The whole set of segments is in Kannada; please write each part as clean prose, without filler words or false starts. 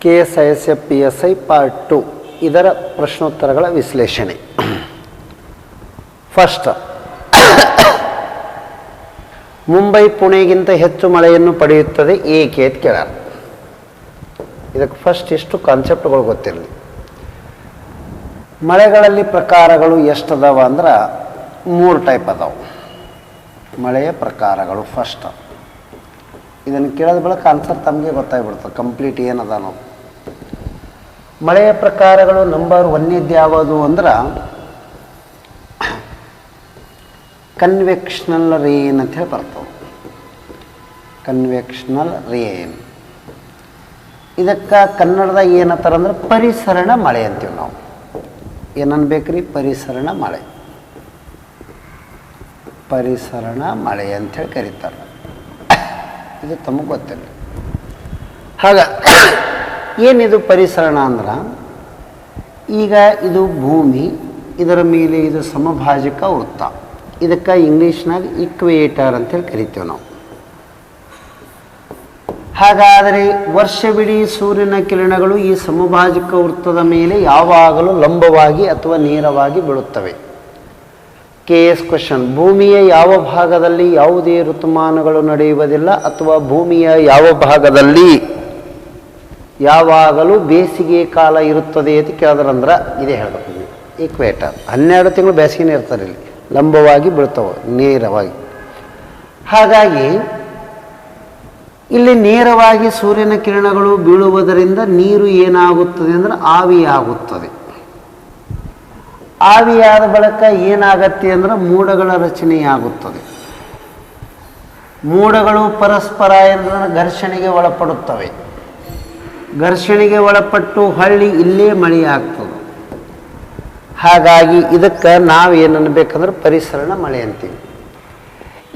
KSISF PSI ಪಾರ್ಟ್ 2 ಇದರ ಪ್ರಶ್ನೋತ್ತರಗಳ ವಿಶ್ಲೇಷಣೆ. ಫಸ್ಟ್, ಮುಂಬೈ ಪುಣೆಗಿಂತ ಹೆಚ್ಚು ಮಳೆಯನ್ನು ಪಡೆಯುತ್ತದೆ ಏಕೆ ಅಂತ ಕೇಳ್ಯಾರ. ಇದಕ್ಕೆ ಫಸ್ಟ್ ಇಷ್ಟು ಕಾನ್ಸೆಪ್ಟ್ಗಳು ಗೊತ್ತಿರಲಿ. ಮಳೆಗಳಲ್ಲಿ ಪ್ರಕಾರಗಳು ಎಷ್ಟು ಅದಾವ ಅಂದ್ರೆ 3 ಟೈಪ್ ಅದಾವ ಮಳೆಯ ಪ್ರಕಾರಗಳು. ಫಸ್ಟ್ ಇದನ್ನು ಕೇಳಿದ ಬಳಿಕ ಆನ್ಸರ್ ತಮಗೆ ಗೊತ್ತಾಗ್ಬಿಡ್ತದೆ ಕಂಪ್ಲೀಟ್ ಏನದ ನಾವು. ಮಳೆಯ ಪ್ರಕಾರಗಳು ನಂಬರ್ 1 ಯಾವುದು ಅಂದ್ರೆ ಕನ್ವೆಕ್ಷನಲ್ ರೇನ್ ಅಂತ ಹೇಳಿ ಬರ್ತವೆ. ಕನ್ವೆಕ್ಷನಲ್ ರೇನ್ ಇದಕ್ಕೆ ಕನ್ನಡದಾಗ ಏನಂತಾರೆ ಅಂದ್ರೆ ಪರಿಸರಣ ಮಳೆ ಅಂತೀವಿ ನಾವು. ಏನನ್ಬೇಕ್ರಿ? ಪರಿಸರಣ ಮಳೆ. ಪರಿಸರಣ ಮಳೆ ಅಂಥೇಳಿ ಕರೀತಾರೆ. ಇದು ತಮಗೆ ಗೊತ್ತಿಲ್ಲ. ಹಾಗ ಏನಿದು ಪರಿಸರಣ ಅಂದ್ರೆ, ಈಗ ಇದು ಭೂಮಿ, ಇದರ ಮೇಲೆ ಇದು ಸಮಭಾಜಕ ವೃತ್ತ. ಇದಕ್ಕೆ ಇಂಗ್ಲೀಷ್ನಾಗ ಇಕ್ವೇಟರ್ ಅಂತೇಳಿ ಕರಿತೀವಿ ನಾವು. ಹಾಗಾದರೆ ವರ್ಷವಿಡೀ ಸೂರ್ಯನ ಕಿರಣಗಳು ಈ ಸಮಭಾಜಕ ವೃತ್ತದ ಮೇಲೆ ಯಾವಾಗಲೂ ಲಂಬವಾಗಿ ಅಥವಾ ನೇರವಾಗಿ ಬೀಳುತ್ತವೆ. KS ಕ್ವೆಶನ್: ಭೂಮಿಯ ಯಾವ ಭಾಗದಲ್ಲಿ ಯಾವುದೇ ಋತುಮಾನಗಳು ನಡೆಯುವುದಿಲ್ಲ ಅಥವಾ ಭೂಮಿಯ ಯಾವ ಭಾಗದಲ್ಲಿ ಯಾವಾಗಲೂ ಬೇಸಿಗೆ ಕಾಲ ಇರುತ್ತದೆ ಅಂತ ಕೇಳಿದ್ರಂದ್ರೆ ಇದೇ ಹೇಳಬೇಕು ನೀವು. ಈಕ್ವೇಟರ್ 12 ತಿಂಗಳು ಬೇಸಿಗೆನೇ ಇರ್ತಾರೆ, ಇಲ್ಲಿ ಲಂಬವಾಗಿ ಬೀಳ್ತವೆ ನೇರವಾಗಿ. ಹಾಗಾಗಿ ಇಲ್ಲಿ ನೇರವಾಗಿ ಸೂರ್ಯನ ಕಿರಣಗಳು ಬೀಳುವುದರಿಂದ ನೀರು ಏನಾಗುತ್ತದೆ ಅಂದರೆ ಆವಿಯಾಗುತ್ತದೆ. ಆವಿಯಾದ ಬಳಿಕ ಏನಾಗತ್ತೆ ಅಂದರೆ ಮೋಡಗಳ ರಚನೆಯಾಗುತ್ತದೆ. ಮೋಡಗಳು ಪರಸ್ಪರ ಎಂದರೆ ಘರ್ಷಣೆಗೆ ಒಳಪಡುತ್ತವೆ. ಘರ್ಷಣೆಗೆ ಒಳಪಟ್ಟು ಹೊಳ್ಳಿ ಇಲ್ಲೇ ಮಳೆಯಾಗ್ತದೆ. ಹಾಗಾಗಿ ಇದಕ್ಕೆ ನಾವು ಏನನ್ಬೇಕಂದ್ರೆ ಪರಿಸರಣ ಮಳೆ ಅಂತೀವಿ.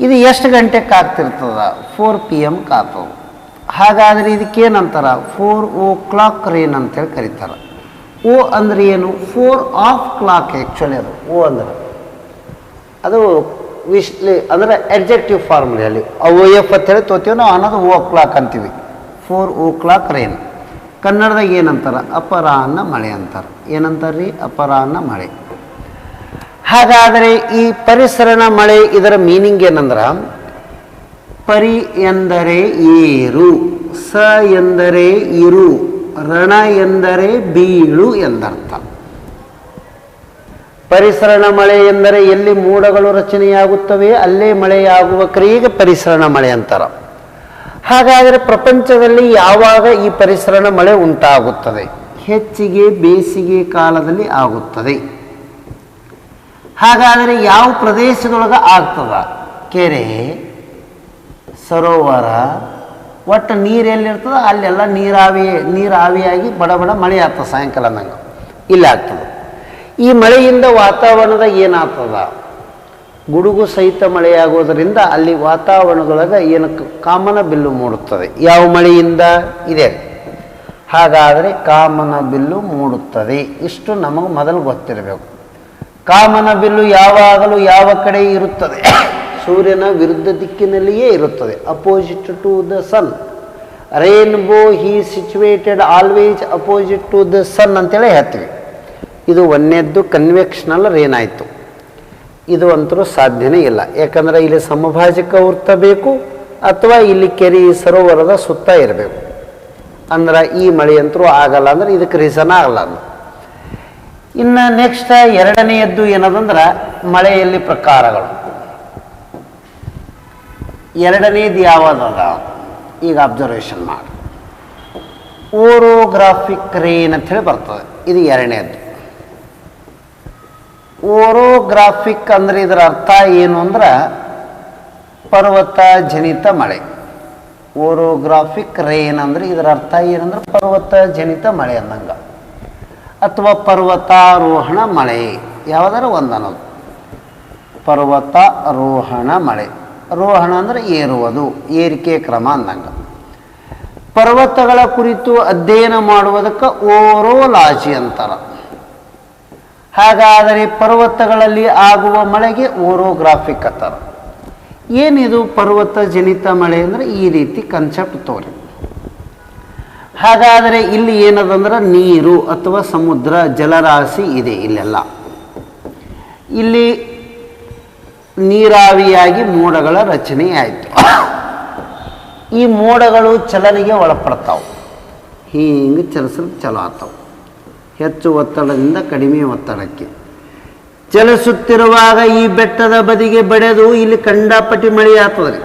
ಇದು ಎಷ್ಟು ಗಂಟೆಗೆ ಆಗ್ತಿರ್ತದ? 4 PM ಆಗ್ತದೆ. ಹಾಗಾದರೆ ಇದಕ್ಕೇನಂತಾರ? 4 o'clock ರೇನ್ ಅಂತೇಳಿ ಕರೀತಾರೆ. ಓ ಅಂದ್ರೆ ಏನು? 4 o'clock ಆ್ಯಕ್ಚುಲಿ ಅದು. ಓ ಅಂದ್ರೆ ಅದು ಅಂದರೆ ಎಡ್ಜೆಕ್ಟಿವ್ ಫಾರ್ಮ್ಲಿ OF ಅಂತೇಳಿ ತೋತೀವಿ ನಾವು, ಅನ್ನೋದು o'clock ಅಂತೀವಿ. 4 o'clock ರೇನ್. ಕನ್ನಡದಾಗ ಏನಂತಾರೆ? ಅಪರಾಹ್ನ ಮಳೆ ಅಂತಾರೆ. ಏನಂತಾರ್ರಿ? ಅಪರಾಹ್ನ ಮಳೆ. ಹಾಗಾದರೆ ಈ ಪರಿಸರಣ ಮಳೆ ಇದರ ಮೀನಿಂಗ್ ಏನಂದ್ರೆ, ಪರಿ ಎಂದರೆ ಏರು, ಸ ಎಂದರೆ ಇರು, ರಣ ಎಂದರೆ ಬೀಳು ಎಂದರ್ಥ. ಪರಿಸರಣ ಮಳೆ ಎಂದರೆ ಎಲ್ಲಿ ಮೋಡಗಳು ರಚನೆಯಾಗುತ್ತವೆ ಅಲ್ಲೇ ಮಳೆಯಾಗುವ ಕ್ರಿಯೆಗೆ ಪರಿಸರಣ ಮಳೆ ಅಂತಾರೆ. ಹಾಗಾದರೆ ಪ್ರಪಂಚದಲ್ಲಿ ಯಾವಾಗ ಈ ಪರಿಸರಣ ಮಳೆ ಉಂಟಾಗುತ್ತದೆ? ಹೆಚ್ಚಿಗೆ ಬೇಸಿಗೆ ಕಾಲದಲ್ಲಿ ಆಗುತ್ತದೆ. ಹಾಗಾದರೆ ಯಾವ ಪ್ರದೇಶದೊಳಗೆ ಆಗ್ತದ? ಕೆರೆ, ಸರೋವರ, ಒಟ್ಟು ನೀರು ಎಲ್ಲಿರ್ತದೆ ಅಲ್ಲೆಲ್ಲ ನೀರು ಆವಿಯಾಗಿ ಬಡ ಮಳೆ ಆಗ್ತದೆ. ಸಾಯಂಕಾಲ ನಂಗೆ ಇಲ್ಲಿ ಆಗ್ತದೆ. ಈ ಮಳೆಯಿಂದ ವಾತಾವರಣದಾಗ ಏನಾಗ್ತದ? ಗುಡುಗು ಸಹಿತ ಮಳೆಯಾಗೋದರಿಂದ ಅಲ್ಲಿ ವಾತಾವರಣದೊಳಗೆ ಏನಕ್ಕೆ ಕಾಮನ ಬಿಲ್ಲು ಮೂಡುತ್ತದೆ. ಯಾವ ಮಳೆಯಿಂದ? ಇದೆ. ಹಾಗಾದರೆ ಕಾಮನ ಬಿಲ್ಲು ಮೂಡುತ್ತದೆ. ಇಷ್ಟು ನಮಗೆ ಮೊದಲು ಗೊತ್ತಿರಬೇಕು. ಕಾಮನ ಬಿಲ್ಲು ಯಾವಾಗಲೂ ಯಾವ ಕಡೆ ಇರುತ್ತದೆ? ಸೂರ್ಯನ ವಿರುದ್ಧ ದಿಕ್ಕಿನಲ್ಲಿಯೇ ಇರುತ್ತದೆ. Opposite to the sun. Rainbow is situated always opposite to the sun ಅಂತೇಳಿ ಹೇಳ್ತೀವಿ. ಇದು 1ನೇದ್ದು ಕನ್ವೆಕ್ಷನಲ್ ರೇನ್ ಆಯಿತು. ಇದು ಅಂತರೂ ಸಾಧ್ಯನೇ ಇಲ್ಲ. ಯಾಕಂದರೆ ಇಲ್ಲಿ ಸಮಭಾಜಕ ವೃತ್ತ ಬೇಕು ಅಥವಾ ಇಲ್ಲಿ ಕೆರೆ ಸರೋವರದ ಸುತ್ತ ಇರಬೇಕು. ಅಂದ್ರೆ ಈ ಮಳೆ ಅಂತರೂ ಆಗಲ್ಲ. ಅಂದ್ರೆ ಇದಕ್ಕೆ ರೀಸನ್ ಆಗಲ್ಲ. ಇನ್ನು ನೆಕ್ಸ್ಟ್ 2ನೇದ್ದು ಏನದಂದ್ರೆ ಮಳೆಯಲ್ಲಿ ಪ್ರಕಾರಗಳು. 2ನೇದು ಯಾವ್ದದ? ಈಗ ಅಬ್ಸರ್ವೇಷನ್ ಮಾಡಿ. ಓರೋಗ್ರಾಫಿಕ್ ರೇನ್ ಅಂತ ಹೇಳಿ ಬರ್ತದೆ. ಇದು 2ನೇದ್ದು. ಓರೋಗ್ರಾಫಿಕ್ ಅಂದರೆ ಇದರ ಅರ್ಥ ಏನು ಅಂದ್ರೆ ಪರ್ವತ ಜನಿತ ಮಳೆ. ಓರೋಗ್ರಾಫಿಕ್ ರೇನ್ ಅಂದರೆ ಇದರ ಅರ್ಥ ಏನಂದ್ರೆ ಪರ್ವತ ಜನಿತ ಮಳೆ ಅಂದಂಗ, ಅಥವಾ ಪರ್ವತಾರೋಹಣ ಮಳೆ. ಯಾವುದಾದ್ರು ಒಂದು ಅನ್ನೋದು ಪರ್ವತಾರೋಹಣ ಮಳೆ. ರೋಹಣ ಅಂದರೆ ಏರುವುದು, ಏರಿಕೆ ಕ್ರಮ ಅಂದಂಗ. ಪರ್ವತಗಳ ಕುರಿತು ಅಧ್ಯಯನ ಮಾಡುವುದಕ್ಕೆ ಓರೋಲಾಜಿ ಅಂತಾರೆ. ಹಾಗಾದರೆ ಪರ್ವತಗಳಲ್ಲಿ ಆಗುವ ಮಳೆಗೆ ಓರೋಗ್ರಾಫಿಕ್ ಅಂತಾರೆ. ಏನಿದು ಪರ್ವತ ಜನಿತ ಮಳೆ ಅಂದರೆ ಈ ರೀತಿ ಕನ್ಸೆಪ್ಟ್ ತೋರಿ. ಹಾಗಾದರೆ ಇಲ್ಲಿ ಏನದಂದ್ರೆ ನೀರು ಅಥವಾ ಸಮುದ್ರ ಜಲರಾಶಿ ಇದೆ ಇಲ್ಲೆಲ್ಲ. ಇಲ್ಲಿ ನೀರಾವಿಯಾಗಿ ಮೋಡಗಳ ರಚನೆ ಆಯಿತು. ಈ ಮೋಡಗಳು ಚಲನೆಗೆ ಒಳಪಡ್ತಾವೆ. ಹೀಗೆ ಚಲಿಸಲು ಚಲೋ ಆಗ್ತಾವೆ. ಹೆಚ್ಚು ಒತ್ತಡದಿಂದ ಕಡಿಮೆ ಒತ್ತಡಕ್ಕೆ ಚಲಿಸುತ್ತಿರುವಾಗ ಈ ಬೆಟ್ಟದ ಬದಿಗೆ ಬಡಿದು ಇಲ್ಲಿ ಕಂಡಾಪಟ್ಟಿ ಮಳೆ ಆಗ್ತದೆ.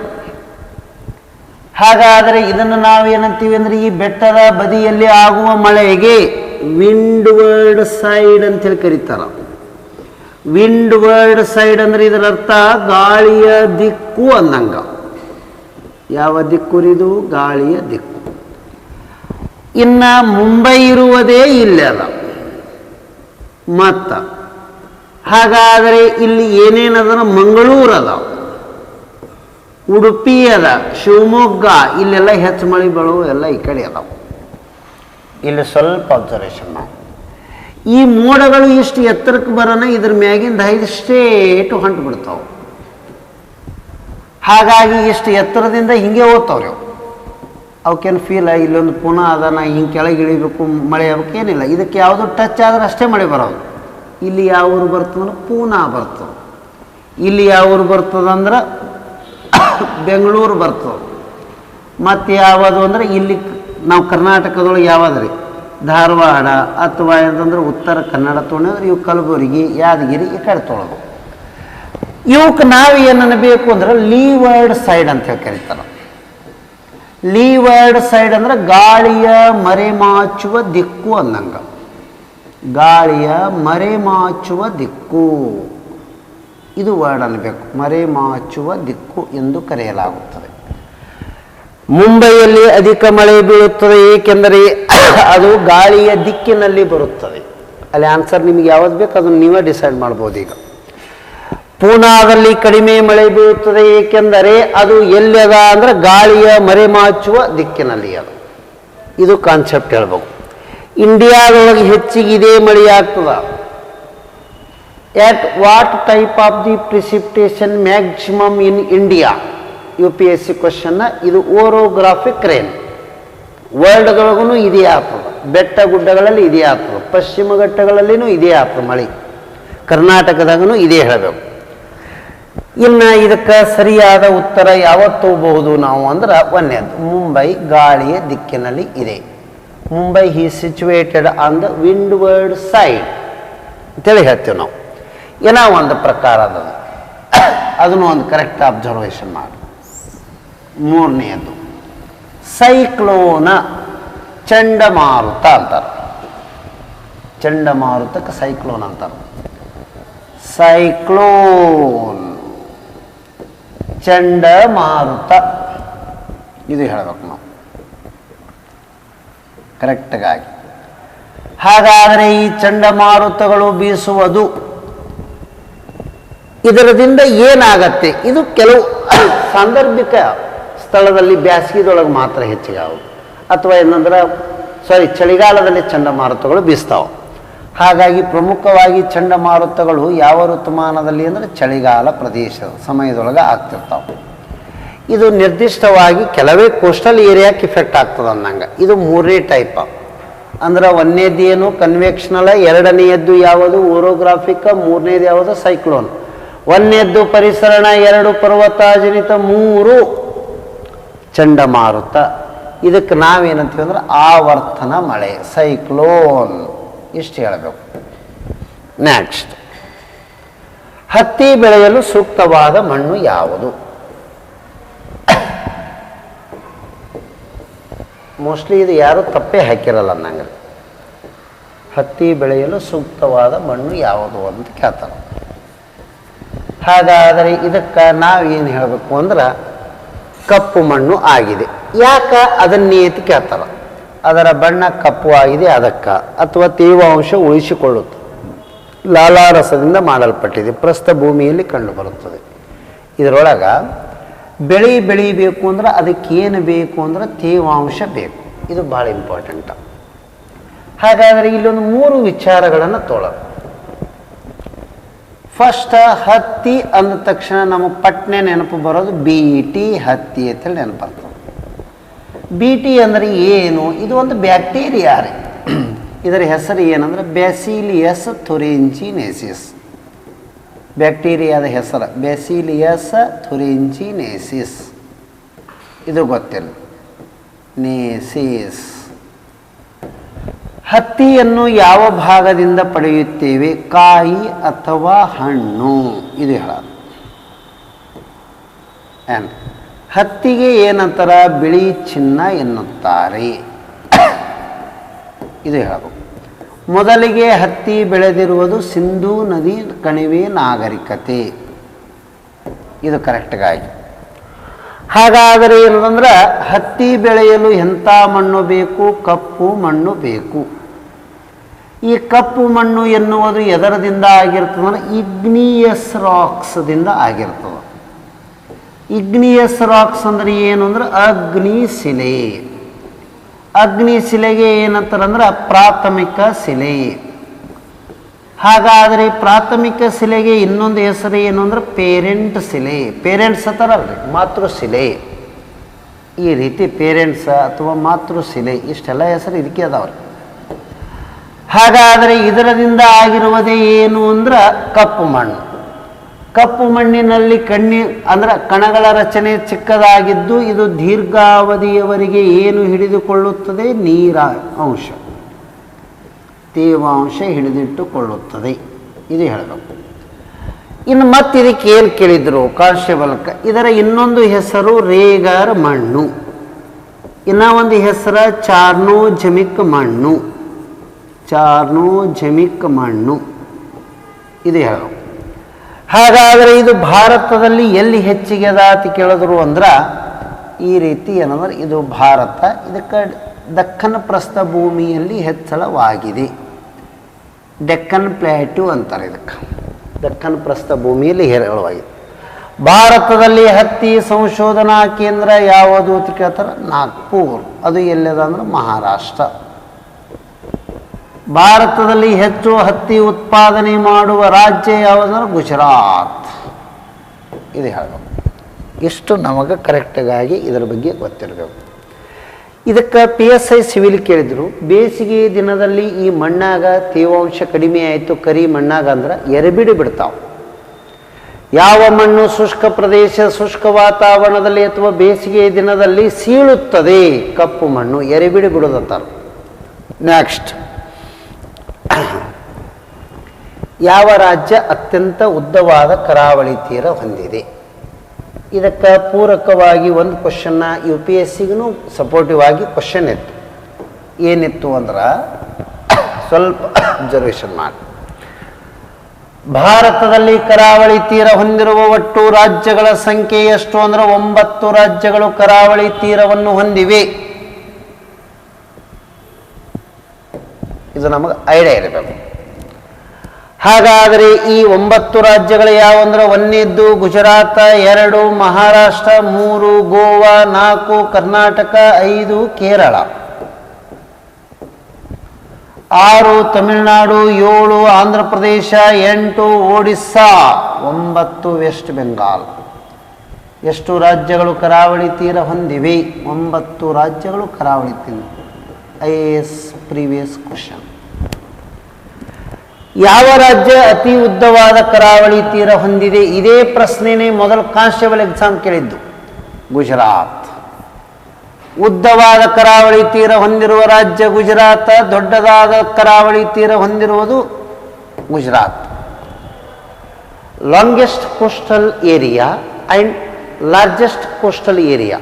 ಹಾಗಾದರೆ ಇದನ್ನು ನಾವೇನಂತೀವಿ ಅಂದರೆ ಈ ಬೆಟ್ಟದ ಬದಿಯಲ್ಲಿ ಆಗುವ ಮಳೆಗೆ ವಿಂಡ್ವರ್ಡ್ ಸೈಡ್ ಅಂತೇಳಿ ಕರೀತಾರ. ವಿಂಡ್ವರ್ಡ್ ಸೈಡ್ ಅಂದರೆ ಇದರ ಅರ್ಥ ಗಾಳಿಯ ದಿಕ್ಕು ಅಂದಂಗ. ಯಾವ ದಿಕ್ಕು ಇದು? ಗಾಳಿಯ ದಿಕ್ಕು. ಇನ್ನು ಮುಂಬೈ ಇರುವುದೇ ಇಲ್ಲೇ ಅದ. ಮತ್ತು ಹಾಗಾದರೆ ಇಲ್ಲಿ ಏನೇನದ? ಮಂಗಳೂರು ಅದ, ಉಡುಪಿ ಅದ, ಶಿವಮೊಗ್ಗ, ಇಲ್ಲೆಲ್ಲ ಹೆಚ್ಚು ಮಳೆ ಬೀಳುವ ಎಲ್ಲ ಈ ಕಡೆ ಅದಾವ. ಇಲ್ಲಿ ಸ್ವಲ್ಪ ಅಬ್ಸರ್ವೇಷನ್ ಮಾಡಿ. ಈ ಮೋಡಗಳು ಇಷ್ಟು ಎತ್ತರಕ್ಕೆ ಬರೋಣ ಇದ್ರ ಮ್ಯಾಗಿಂದ 5 ಸ್ಟೇಟು ಹೊಂಟು ಬಿಡ್ತಾವೆ. ಹಾಗಾಗಿ ಇಷ್ಟು ಎತ್ತರದಿಂದ ಹಿಂಗೆ ಓದ್ತಾವ್ರಿ ಅವು. ಅವಕ್ಕೇನು ಫೀಲ್ ಇಲ್ಲೊಂದು ಪುನಃ ಅದನ್ನು ಹಿಂಗೆ ಕೆಳಗೆ ಇಳಿಬೇಕು, ಮಳೆ ಆಗ್ಬೇಕು ಏನಿಲ್ಲ. ಇದಕ್ಕೆ ಯಾವುದು ಟಚ್ ಆದ್ರೆ ಅಷ್ಟೇ ಮಳೆ ಬರೋದು. ಇಲ್ಲಿ ಯಾವ ಊರು ಬರ್ತದಂದ್ರೆ ಪೂನಾ ಬರ್ತದೆ. ಇಲ್ಲಿ ಯಾವ ಊರು ಬರ್ತದಂದ್ರೆ ಬೆಂಗಳೂರು ಬರ್ತದೆ. ಮತ್ತು ಯಾವುದು ಅಂದರೆ ಇಲ್ಲಿ ನಾವು ಕರ್ನಾಟಕದೊಳಗೆ ಯಾವುದ್ರಿ? ಧಾರವಾಡ ಅಥವಾ ಏನಂದ್ರೆ ಉತ್ತರ ಕನ್ನಡ ತೊಗೊಂಡ್ರೆ ಇವು ಕಲಬುರಗಿ, ಯಾದಗಿರಿ ಈ ಕಡೆ ತೊಳೋದು. ಇವಕ್ಕೆ ನಾವು ಏನನ್ನಬೇಕು ಅಂದ್ರೆ ಲೀವರ್ಡ್ ಸೈಡ್ ಅಂತ ಹೇಳಿ ಕರೀತಾರೆ. ಲೀವರ್ಡ್ ಸೈಡ್ ಅಂದ್ರೆ ಗಾಳಿಯ ಮರೆಮಾಚುವ ದಿಕ್ಕು ಅಂದಂಗ. ಗಾಳಿಯ ಮರೆಮಾಚುವ ದಿಕ್ಕು, ಇದು ವರ್ಡ್ ಅನ್ನಬೇಕು. ಮರೆಮಾಚುವ ದಿಕ್ಕು ಎಂದು ಕರೆಯಲಾಗುತ್ತದೆ. ಮುಂಬೈಯಲ್ಲಿ ಅಧಿಕ ಮಳೆ ಬೀಳುತ್ತದೆ, ಏಕೆಂದರೆ ಅದು ಗಾಳಿಯ ದಿಕ್ಕಿನಲ್ಲಿ ಬರುತ್ತದೆ. ಅಲ್ಲಿ ಆನ್ಸರ್ ನಿಮಗೆ ಯಾವ್ದು ಬೇಕು ಅದನ್ನು ನೀವೇ ಡಿಸೈಡ್ ಮಾಡ್ಬೋದು. ಈಗ ಪೂನಾದಲ್ಲಿ ಕಡಿಮೆ ಮಳೆ ಬೀಳುತ್ತದೆ, ಏಕೆಂದರೆ ಅದು ಎಲ್ಲಿಯದ ಅಂದ್ರೆ ಗಾಳಿಯ ಮರೆಮಾಚುವ ದಿಕ್ಕಿನಲ್ಲಿ ಅದು. ಇದು ಕಾನ್ಸೆಪ್ಟ್ ಹೇಳ್ಬೇಕು. ಇಂಡಿಯಾದೊಳಗೆ ಹೆಚ್ಚಿಗೆ ಇದೇ ಮಳೆ ಆಗ್ತದ. At what type of the precipitation maximum in India? UPSC ಕ್ವಶನ್ನ. ಇದು ಓರೋಗ್ರಾಫಿಕ್ ರೇನ್. ವರ್ಲ್ಡ್ದೊಳಗೂ ಇದೇ ಆಗ್ತದೆ. ಬೆಟ್ಟ ಗುಡ್ಡಗಳಲ್ಲಿ ಇದೇ ಆಗ್ತದೆ, ಪಶ್ಚಿಮ ಘಟ್ಟಗಳಲ್ಲಿನೂ ಇದೇ ಆಗ್ತದೆ ಮಳೆ. ಕರ್ನಾಟಕದಾಗೂ ಇದೇ ಹೇಳಬೇಕು. ಇನ್ನು ಇದಕ್ಕೆ ಸರಿಯಾದ ಉತ್ತರ ಯಾವತ್ತು ಹೋಗಬಹುದು ನಾವು ಅಂದ್ರೆ ಒಂದೇದು ಮುಂಬೈ ಗಾಳಿಯ ದಿಕ್ಕಿನಲ್ಲಿ ಇದೆ. Mumbai is situated on the windward side ಅಂತೇಳಿ ಹೇಳ್ತೀವಿ ನಾವು. ಏನೋ ಒಂದು ಪ್ರಕಾರ ಅದನ್ನು ಒಂದು ಕರೆಕ್ಟ್ ಅಬ್ಸರ್ವೇಷನ್ ಮಾಡಿ. ಮೂರನೆಯದು ಸೈಕ್ಲೋನ, ಚಂಡಮಾರುತ ಅಂತಾರೆ. ಚಂಡಮಾರುತಕ್ಕೆ ಸೈಕ್ಲೋನ್ ಅಂತಾರೆ. ಸೈಕ್ಲೋನ್, ಚಂಡಮಾರುತ, ಇದು ಹೇಳಬೇಕು ನಾವು ಕರೆಕ್ಟಾಗಿ. ಹಾಗಾದರೆ ಈ ಚಂಡಮಾರುತಗಳು ಬೀಸುವುದು ಇದರದಿಂದ ಏನಾಗತ್ತೆ? ಇದು ಕೆಲವು ಸಾಂದರ್ಭಿಕ ಸ್ಥಳದಲ್ಲಿ ಬ್ಯಾಸಗಿದೊಳಗೆ ಮಾತ್ರ ಹೆಚ್ಚಿಗೆ ಆಗೋದು, ಅಥವಾ ಏನಂದ್ರೆ ಚಳಿಗಾಲದಲ್ಲಿ ಚಂಡಮಾರುತಗಳು ಬೀಸ್ತಾವೆ. ಹಾಗಾಗಿ ಪ್ರಮುಖವಾಗಿ ಚಂಡಮಾರುತಗಳು ಯಾವ ಋತುಮಾನದಲ್ಲಿ ಅಂದರೆ ಚಳಿಗಾಲ ಪ್ರದೇಶದ ಸಮಯದೊಳಗೆ ಆಗ್ತಿರ್ತಾವೆ. ಇದು ನಿರ್ದಿಷ್ಟವಾಗಿ ಕೆಲವೇ ಕೋಸ್ಟಲ್ ಏರಿಯಾಕ್ಕೆ ಇಫೆಕ್ಟ್ ಆಗ್ತದೆ ಅಂದಂಗೆ. ಇದು ಮೂರನೇ ಟೈಪ್. ಅಂದ್ರೆ ಒಂದನೇದು ಏನು ಕನ್ವೆಕ್ಷನಲ್, ಎರಡನೆಯದ್ದು ಯಾವುದು ಓರೋಗ್ರಾಫಿಕ್, ಮೂರನೇದು ಯಾವುದು ಸೈಕ್ಲೋನ್. ಒಂದನೇದ್ದು ಪರಿಸರಣ, 2 ಪರ್ವತಾಜನಿತ, 3 ಚಂಡಮಾರುತ. ಇದಕ್ಕೆ ನಾವೇನಂತೀವಿ ಅಂದ್ರೆ ಆವರ್ತನ ಮಳೆ, ಸೈಕ್ಲೋನ್. ಇಷ್ಟು ಹೇಳಬೇಕು. ನೆಕ್ಸ್ಟ್, ಹತ್ತಿ ಬೆಳೆಯಲು ಸೂಕ್ತವಾದ ಮಣ್ಣು ಯಾವುದು? ಮೋಸ್ಟ್ಲಿ ಇದು ಯಾರು ತಪ್ಪೇ ಹಾಕಿರಲ್ಲ ಅನ್ನಂಗೆ. ಹತ್ತಿ ಬೆಳೆಯಲು ಸೂಕ್ತವಾದ ಮಣ್ಣು ಯಾವುದು ಅಂತ ಕೇಳ್ತಾರೆ. ಹಾಗಾದರೆ ಇದಕ್ಕೆ ನಾವೇನು ಹೇಳಬೇಕು ಅಂದ್ರೆ ಕಪ್ಪು ಮಣ್ಣು ಆಗಿದೆ. ಯಾಕೆ ಅದನ್ನೇ ಅಂತ ಕೇಳ್ತಾರೆ. ಅದರ ಬಣ್ಣ ಕಪ್ಪು ಆಗಿದೆ ಅದಕ್ಕೆ, ಅಥವಾ ತೇವಾಂಶ ಉಳಿಸಿಕೊಳ್ಳುತ್ತೆ, ಲಾಲಾರಸದಿಂದ ಮಾಡಲ್ಪಟ್ಟಿದೆ, ಪ್ರಸ್ಥ ಭೂಮಿಯಲ್ಲಿ ಕಂಡುಬರುತ್ತದೆ. ಇದರೊಳಗೆ ಬೆಳಿಬೇಕು ಅಂದ್ರೆ ಅದಕ್ಕೇನು ಬೇಕು ಅಂದ್ರೆ ತೇವಾಂಶ ಬೇಕು. ಇದು ಭಾಳ ಇಂಪಾರ್ಟೆಂಟ್. ಹಾಗಾದರೆ ಇಲ್ಲೊಂದು 3 ವಿಚಾರಗಳನ್ನು ತೊಗೊಳ್ಳೋದು. ಫಸ್ಟ್, ಹತ್ತಿ ಅಂದ ತಕ್ಷಣ ನಮಗೆ ಪಟ್ನೆ ನೆನಪು ಬರೋದು BT ಹತ್ತಿ ಅಂತೇಳಿ ನೆನಪು ಬರ್ತದೆ. ಬಿ ಟಿ ಅಂದರೆ ಏನು? ಇದು ಒಂದು ಬ್ಯಾಕ್ಟೀರಿಯಾ ರೀ. ಇದರ ಹೆಸರು ಏನಂದ್ರೆ ಬ್ಯಾಸಿಲಿಯಸ್ ಥುರಿಂಜಿನೆಸಿಸ್. ಬ್ಯಾಕ್ಟೀರಿಯಾದ ಹೆಸರು ಬ್ಯಾಸಿಲಿಯಸ್ ಥುರಿಂಜಿನೆಸಿಸ್. ಇದು ಗೊತ್ತಿಲ್ಲ. ನೇಸಿಸ್. ಹತ್ತಿಯನ್ನು ಯಾವ ಭಾಗದಿಂದ ಪಡೆಯುತ್ತೇವೆ? ಕಾಯಿ ಅಥವಾ ಹಣ್ಣು? ಇದು ಹೇಳೋದು. ಹತ್ತಿಗೆ ಏನಂತಾರ? ಬಿಳಿ ಚಿನ್ನ ಎನ್ನುತ್ತಾರೆ. ಇದು ಹೇಳಬೇಕು. ಮೊದಲಿಗೆ ಹತ್ತಿ ಬೆಳೆದಿರುವುದು ಸಿಂಧೂ ನದಿ ಕಣಿವೆ ನಾಗರಿಕತೆ. ಇದು ಕರೆಕ್ಟ್ಗಾಗಿ. ಹಾಗಾದರೆ ಏನಂದ್ರೆ ಹತ್ತಿ ಬೆಳೆಯಲು ಎಂಥ ಮಣ್ಣು ಬೇಕು? ಕಪ್ಪು ಮಣ್ಣು ಬೇಕು. ಈ ಕಪ್ಪು ಮಣ್ಣು ಎನ್ನುವುದು ಎದರದಿಂದ ಆಗಿರ್ತದೆ? ಇಗ್ನಿಯಸ್ ರಾಕ್ಸ್ದಿಂದ ಆಗಿರ್ತದೆ. ಇಗ್ನಿಯಸ್ ರಾಕ್ಸ್ ಅಂದ್ರೆ ಏನು ಅಂದ್ರೆ ಅಗ್ನಿಶಿಲೆ. ಅಗ್ನಿಶಿಲೆಗೆ ಏನಂತಾರಂದ್ರೆ ಪ್ರಾಥಮಿಕ ಶಿಲೆ. ಹಾಗಾದರೆ ಪ್ರಾಥಮಿಕ ಶಿಲೆಗೆ ಇನ್ನೊಂದು ಹೆಸರು ಏನು ಅಂದ್ರೆ ಪೇರೆಂಟ್ ಶಿಲೆ. ಪೇರೆಂಟ್ಸ್ ಅಂತಾರಲ್ರಿ, ಮಾತೃಶಿಲೆ. ಈ ರೀತಿ ಪೇರೆಂಟ್ಸ್ ಅಥವಾ ಮಾತೃಶಿಲೆ ಇಷ್ಟೆಲ್ಲ ಹೆಸರು ಇದಕ್ಕೆ ಅದಾವ್ರಿ. ಹಾಗಾದರೆ ಇದರದಿಂದ ಆಗಿರುವುದೇ ಏನು ಅಂದ್ರೆ ಕಪ್ಪು ಮಣ್ಣು. ಕಪ್ಪು ಮಣ್ಣಿನಲ್ಲಿ ಕಣಗಳ ರಚನೆ ಚಿಕ್ಕದಾಗಿದ್ದು ಇದು ದೀರ್ಘಾವಧಿಯವರೆಗೆ ಏನು ಹಿಡಿದುಕೊಳ್ಳುತ್ತದೆ? ನೀರ ಅಂಶ, ತೇವಾಂಶ ಹಿಡಿದಿಟ್ಟುಕೊಳ್ಳುತ್ತದೆ. ಇದು ಹೇಳಬೇಕು. ಇನ್ನು ಮತ್ತೆ ಇದಕ್ಕೆ ಏನು ಕೇಳಿದ್ರು ಕಾನ್ಸ್ಟೇಬಲ್ಕ? ಇದರ ಇನ್ನೊಂದು ಹೆಸರು ರೇಗರ್ ಮಣ್ಣು, ಇನ್ನ ಒಂದು ಹೆಸರು ಚಾರ್ನೋಜಮಿಕ್ ಮಣ್ಣು. ಚಾರ್ನೋಜಮಿಕ್ ಮಣ್ಣು ಇದು ಹೇಳಬೇಕು. ಹಾಗಾದರೆ ಇದು ಭಾರತದಲ್ಲಿ ಎಲ್ಲಿ ಹೆಚ್ಚಿಗೆ ಅದ ಅಂತ ಕೇಳಿದ್ರು ಅಂದ್ರೆ ಈ ರೀತಿ ಏನಂದ್ರೆ ಇದು ಭಾರತ, ಇದಕ್ಕೆ ದಕ್ಕನ್ ಪ್ರಸ್ಥಭೂಮಿಯಲ್ಲಿ ಹೆಚ್ಚಳವಾಗಿದೆ. ಡೆಕ್ಕನ್ ಪ್ಲಾಟ್ಯೂ ಅಂತಾರೆ ಇದಕ್ಕೆ. ದಕ್ಕನ್ ಪ್ರಸ್ಥಭೂಮಿಯಲ್ಲಿ ಹೇರಳವಾಗಿದೆ. ಭಾರತದಲ್ಲಿ ಹತ್ತಿ ಸಂಶೋಧನಾ ಕೇಂದ್ರ ಯಾವುದು ಅಂತ ಕೇಳ್ತಾರೆ? ನಾಗ್ಪುರ್. ಅದು ಎಲ್ಲದ ಅಂದ್ರೆ ಮಹಾರಾಷ್ಟ್ರ. ಭಾರತದಲ್ಲಿ ಹೆಚ್ಚು ಹತ್ತಿ ಉತ್ಪಾದನೆ ಮಾಡುವ ರಾಜ್ಯ ಯಾವುದಂದ್ರೆ ಗುಜರಾತ್. ಇದು ಹೇಳಬೇಕು. ಇಷ್ಟು ನಮಗೆ ಕರೆಕ್ಟಾಗಿ ಇದರ ಬಗ್ಗೆ ಗೊತ್ತಿರಬೇಕು. ಇದಕ್ಕೆ PSI ಸಿವಿಲ್ ಕೇಳಿದ್ರು. ಬೇಸಿಗೆ ದಿನದಲ್ಲಿ ಈ ಮಣ್ಣಾಗ ತೇವಾಂಶ ಕಡಿಮೆ ಆಯಿತು, ಕರಿ ಮಣ್ಣಾಗ ಅಂದ್ರೆ ಎರೆಬಿಡಿ ಬಿಡ್ತಾವೆ. ಯಾವ ಮಣ್ಣು ಶುಷ್ಕ ಪ್ರದೇಶ, ಶುಷ್ಕ ವಾತಾವರಣದಲ್ಲಿ ಅಥವಾ ಬೇಸಿಗೆ ದಿನದಲ್ಲಿ ಸೀಳುತ್ತದೆ? ಕಪ್ಪು ಮಣ್ಣು, ಎರೆಬಿಡಿ ಬಿಡೋದಂತಾರೆ. ನೆಕ್ಸ್ಟ್, ಯಾವ ರಾಜ್ಯ ಅತ್ಯಂತ ಉದ್ದವಾದ ಕರಾವಳಿ ತೀರ ಹೊಂದಿದೆ? ಇದಕ್ಕೆ ಪೂರಕವಾಗಿ ಒಂದು ಕ್ವಶನ್ನ UPSCಗೂ ಸಪೋರ್ಟಿವ್ ಆಗಿ ಕ್ವಶನ್ ಇತ್ತು. ಏನಿತ್ತು ಅಂದ್ರೆ ಸ್ವಲ್ಪ ಅಬ್ಸರ್ವೇಷನ್ ಮಾಡಿ. ಭಾರತದಲ್ಲಿ ಕರಾವಳಿ ತೀರ ಹೊಂದಿರುವ ಒಟ್ಟು ರಾಜ್ಯಗಳ ಸಂಖ್ಯೆ ಎಷ್ಟು ಅಂದ್ರೆ 9 ರಾಜ್ಯಗಳು ಕರಾವಳಿ ತೀರವನ್ನು ಹೊಂದಿವೆ. ಇದು ನಮಗೆ ಐಡಿಯಾ ಇರಬೇಕು. ಹಾಗಾದರೆ ಈ 9 ರಾಜ್ಯಗಳು ಯಾವಂದ್ರೆ 1ನೇದ್ದು ಗುಜರಾತ, 2 ಮಹಾರಾಷ್ಟ್ರ, 3 ಗೋವಾ, 4 ಕರ್ನಾಟಕ, 5 ಕೇರಳ, 6 ತಮಿಳುನಾಡು, 7 ಆಂಧ್ರ ಪ್ರದೇಶ, 8 ಒಡಿಸ್ಸಾ, 9 ವೆಸ್ಟ್ ಬೆಂಗಾಲ್. ಎಷ್ಟು ರಾಜ್ಯಗಳು ಕರಾವಳಿ ತೀರ ಹೊಂದಿವೆ? 9 ರಾಜ್ಯಗಳು ಕರಾವಳಿ ತೀರ. IAS previous question. ಯಾವ ರಾಜ್ಯ ಅತಿ ಉದ್ದವಾದ ಕರಾವಳಿ ತೀರ ಹೊಂದಿದೆ? ಇದೇ ಪ್ರಶ್ನೆನೇ ಮೊದಲು ಕಾನ್ಸ್ಟೇಬಲ್ ಎಕ್ಸಾಮ್ ಕೇಳಿದ್ದು. ಗುಜರಾತ್. ಉದ್ದವಾದ ಕರಾವಳಿ ತೀರ ಹೊಂದಿರುವ ರಾಜ್ಯ ಗುಜರಾತ, ದೊಡ್ಡದಾದ ಕರಾವಳಿ ತೀರ ಹೊಂದಿರುವುದು Gujarat. Longest coastal area and largest coastal area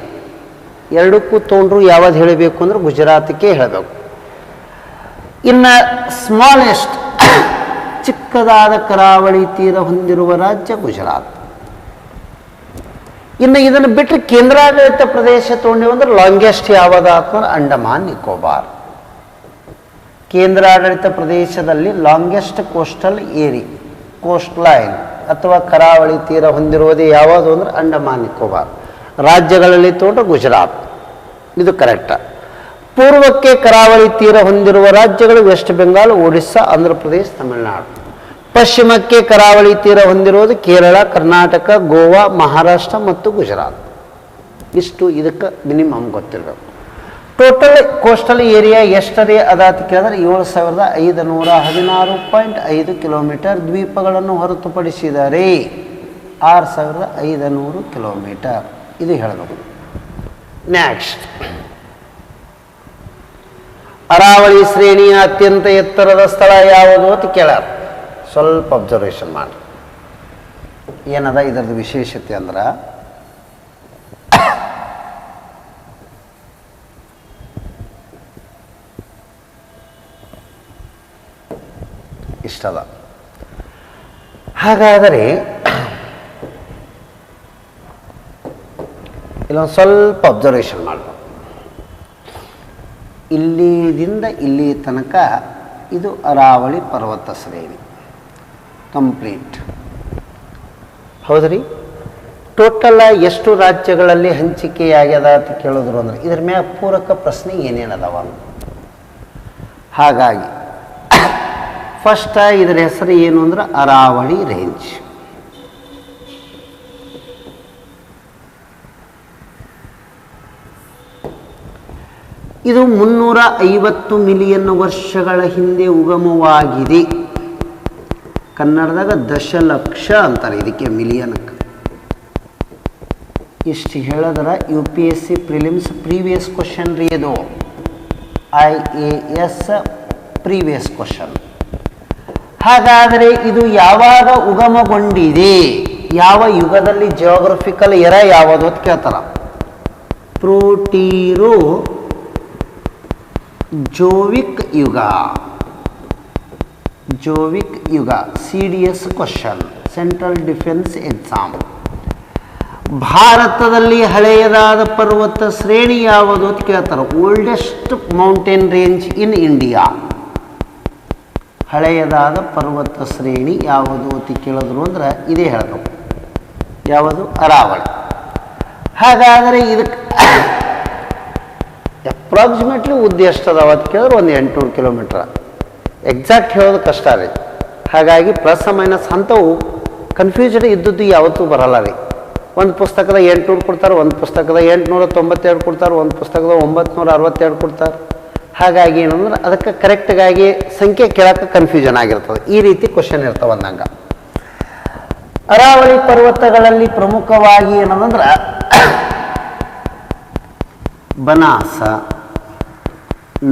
ಎರಡಕ್ಕೂ ತೊಗೊಂಡ್ರು ಯಾವ್ದು ಹೇಳಬೇಕು ಅಂದ್ರೆ ಗುಜರಾತ್ಗೆ ಹೇಳಬೇಕು. ಇನ್ನು ಸ್ಮಾಲೆಸ್ಟ್ ಚಿಕ್ಕದಾದ ಕರಾವಳಿ ತೀರ ಹೊಂದಿರುವ ರಾಜ್ಯ ಗುಜರಾತ್. ಇನ್ನು ಇದನ್ನು ಬಿಟ್ಟರೆ ಕೇಂದ್ರಾಡಳಿತ ಪ್ರದೇಶ ತೊಗೊಂಡೇವು ಅಂದ್ರೆ ಲಾಂಗೆಸ್ಟ್ ಯಾವುದು ಅಂತಂದ್ರೆ ಅಂಡಮಾನ್ ನಿಕೋಬಾರ್. ಕೇಂದ್ರಾಡಳಿತ ಪ್ರದೇಶದಲ್ಲಿ longest coastal area, coastline ಅಥವಾ ಕರಾವಳಿ ತೀರ ಹೊಂದಿರುವುದೇ ಯಾವುದು ಅಂದ್ರೆ ಅಂಡಮಾನ್ ನಿಕೋಬಾರ್. ರಾಜ್ಯಗಳಲ್ಲಿ ತೊಗೊಂಡ್ರೆ ಗುಜರಾತ್. ಇದು ಕರೆಕ್ಟ. ಪೂರ್ವಕ್ಕೆ ಕರಾವಳಿ ತೀರ ಹೊಂದಿರುವ ರಾಜ್ಯಗಳು ವೆಸ್ಟ್ ಬೆಂಗಾಲ್, ಒಡಿಸ್ಸಾ, ಆಂಧ್ರ ಪ್ರದೇಶ, ತಮಿಳುನಾಡು. ಪಶ್ಚಿಮಕ್ಕೆ ಕರಾವಳಿ ತೀರ ಹೊಂದಿರುವುದು ಕೇರಳ, ಕರ್ನಾಟಕ, ಗೋವಾ, ಮಹಾರಾಷ್ಟ್ರ ಮತ್ತು ಗುಜರಾತ್. ಇಷ್ಟು ಇದಕ್ಕೆ ಮಿನಿಮಮ್ ಗೊತ್ತಿರಬೇಕು. ಟೋಟಲ್ ಕೋಸ್ಟಲ್ ಏರಿಯಾ ಎಷ್ಟರೇ ಅದಾತ ಕೇಳಿದ್ರೆ 7,516.5 ಕಿಲೋಮೀಟರ್. ದ್ವೀಪಗಳನ್ನು ಹೊರತುಪಡಿಸಿದರೆ 6,500 ಕಿಲೋಮೀಟರ್. ಇದು ಹೇಳಬೇಕು. ನೆಕ್ಸ್ಟ್, ಅರಾವಳಿ ಶ್ರೇಣಿಯ ಅತ್ಯಂತ ಎತ್ತರದ ಸ್ಥಳ ಯಾವುದು ಅಂತ ಕೇಳ್ಯಾರ. ಸ್ವಲ್ಪ ಅಬ್ಸರ್ವೇಷನ್ ಮಾಡಿ. ಏನದ ಇದರದ್ದು ವಿಶೇಷತೆ ಅಂದ್ರೆ, ಇಷ್ಟದ. ಹಾಗಾದರೆ ಇಲ್ಲೊಂದು ಸ್ವಲ್ಪ ಅಬ್ಸರ್ವೇಷನ್ ಮಾಡಬೇಕು. ಇಲ್ಲಿದಿಂದ ಇಲ್ಲಿ ತನಕ ಇದು ಅರಾವಳಿ ಪರ್ವತ ಶ್ರೇಣಿ ಕಂಪ್ಲೀಟ್. ಹೌದ್ರಿ? ಟೋಟಲ್ ಎಷ್ಟು ರಾಜ್ಯಗಳಲ್ಲಿ ಹಂಚಿಕೆಯಾಗ್ಯದ ಅಂತ ಕೇಳಿದ್ರು ಅಂದ್ರೆ ಇದ್ರ ಮ್ಯಾಗ ಪೂರಕ ಪ್ರಶ್ನೆ ಏನೇನದವ. ಹಾಗಾಗಿ ಫಸ್ಟ್ ಇದರ ಹೆಸರು ಏನು ಅಂದ್ರೆ ಅರಾವಳಿ ರೇಂಜ್. ಇದು 350 ಮಿಲಿಯನ್ ವರ್ಷಗಳ ಹಿಂದೆ ಉಗಮವಾಗಿದೆ. ಕನ್ನಡದಾಗ ದಶಲಕ್ಷ ಅಂತಾರೆ ಇದಕ್ಕೆ, ಮಿಲಿಯನ್ಕ್ಕೆ. ಇಷ್ಟು ಹೇಳಿದ್ರೆ UPSC ಪ್ರಿಲಿಮ್ಸ್ ಪ್ರೀವಿಯಸ್ ಕ್ವಶನ್ ರೀ ಇದು. IAS previous question. ಹಾಗಾದರೆ ಇದು ಯಾವಾಗ ಉಗಮಗೊಂಡಿದೆ, ಯಾವ ಯುಗದಲ್ಲಿ, ಜಿಯೋಗ್ರಫಿಕಲ್ ಎರ ಯಾವುದು ಅಂತ ಕೇಳ್ತಾರ. ಪ್ರೋಟೀರೋ ಜೋವಿಕ್ ಯುಗ. ಜೋವಿಕ್ ಯುಗ CDS question, central defence exam. ಭಾರತದಲ್ಲಿ ಹಳೆಯದಾದ ಪರ್ವತ ಶ್ರೇಣಿ ಯಾವುದು ಅಂತ ಕೇಳ್ತಾರೆ. Oldest mountain range in India. ಹಳೆಯದಾದ ಪರ್ವತ ಶ್ರೇಣಿ ಯಾವುದು ಅಂತ ಕೇಳಿದ್ರು ಅಂದ್ರೆ ಇದೇ ಹೇಳಬೇಕು. ಯಾವುದು? ಅರಾವಳಿ. ಹಾಗಾದರೆ ಇದಕ್ಕೆ ಅಪ್ರಾಕ್ಸಿಮೇಟ್ಲಿ ಉದ್ದ ಎಷ್ಟದಾವ ಅಂತ ಕೇಳಿದ್ರೆ ಒಂದು 800 ಕಿಲೋಮೀಟ್ರ್. ಎಕ್ಸಾಕ್ಟ್ ಹೇಳೋದು ಕಷ್ಟ ರೀ. ಹಾಗಾಗಿ ಪ್ಲಸ್ ಮೈನಸ್ ಅಂಥವು ಕನ್ಫ್ಯೂಷನ್ ಇದ್ದದ್ದು ಯಾವತ್ತೂ ಬರಲ್ಲ ರೀ. ಒಂದು ಪುಸ್ತಕದ 800 ಕೊಡ್ತಾರೆ, ಒಂದು ಪುಸ್ತಕದ 892 ಕೊಡ್ತಾರೆ, ಒಂದು ಪುಸ್ತಕದ 962 ಕೊಡ್ತಾರೆ. ಹಾಗಾಗಿ ಏನಂದ್ರೆ ಅದಕ್ಕೆ ಕರೆಕ್ಟಾಗಿ ಸಂಖ್ಯೆ ಕೇಳಕ್ಕೆ ಕನ್ಫ್ಯೂಷನ್ ಆಗಿರ್ತದೆ. ಈ ರೀತಿ ಕ್ವಶನ್ ಇರ್ತಾವೆ ಅಂದಂಗೆ. ಅರಾವಳಿ ಪರ್ವತಗಳಲ್ಲಿ ಪ್ರಮುಖವಾಗಿ ಏನಂದ್ರೆ ಬನಾಸ,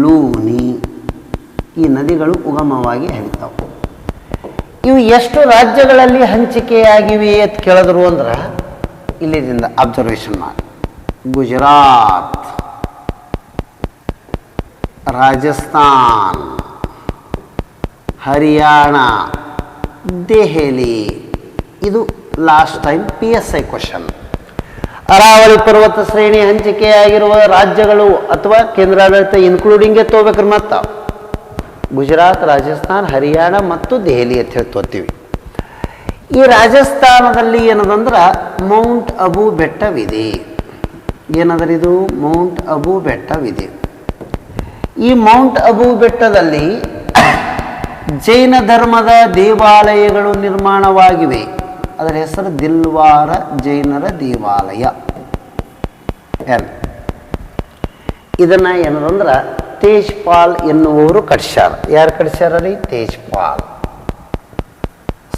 ಲೂನಿ ಈ ನದಿಗಳು ಉಗಮವಾಗಿ ಹರಿತಾವೆ. ಇವು ಎಷ್ಟು ರಾಜ್ಯಗಳಲ್ಲಿ ಹಂಚಿಕೆಯಾಗಿವೆ ಅಂತ ಕೇಳಿದ್ರು ಅಂದ್ರೆ ಇಲ್ಲಿದಿಂದ ಅಬ್ಸರ್ವೇಷನ್ ಮಾಡಿ. ಗುಜರಾತ್, ರಾಜಸ್ಥಾನ್, ಹರಿಯಾಣ, ದೆಹಲಿ. ಇದು last time PSI question. Aravalli ಪರ್ವತ ಶ್ರೇಣಿ ಹಂಚಿಕೆಯಾಗಿರುವ ರಾಜ್ಯಗಳು ಅಥವಾ ಕೇಂದ್ರಾಡಳಿತ ಇನ್ಕ್ಲೂಡಿಂಗೇ ತಗೋಬೇಕ್ರಿ. ಮತ್ತು ಗುಜರಾತ್, ರಾಜಸ್ಥಾನ್, ಹರಿಯಾಣ ಮತ್ತು ದೆಹಲಿ ಅಂತ ಹೇಳಿ ತೋತೀವಿ. ಈ ರಾಜಸ್ಥಾನದಲ್ಲಿ ಏನದಂದ್ರೆ ಮೌಂಟ್ ಅಬು ಬೆಟ್ಟವಿದೆ. ಏನಂದ್ರೆ ಇದು ಮೌಂಟ್ ಅಬು ಬೆಟ್ಟವಿದೆ. ಈ ಮೌಂಟ್ ಅಬು ಬೆಟ್ಟದಲ್ಲಿ ಜೈನ ಧರ್ಮದ ದೇವಾಲಯಗಳು ನಿರ್ಮಾಣವಾಗಿವೆ. ಅದರ ಹೆಸರು ದಿಲ್ವಾರ ಜೈನರ ದೇವಾಲಯ. ಇದನ್ನ ಏನದಂದ್ರೆ ತೇಜ್ಪಾಲ್ ಎನ್ನುವವರು ಕಟ್ಸ್ಯಾರ. ಯಾರು ಕಟ್ಸ್ಯಾರ ರೀ? ತೇಜ್ಪಾಲ್,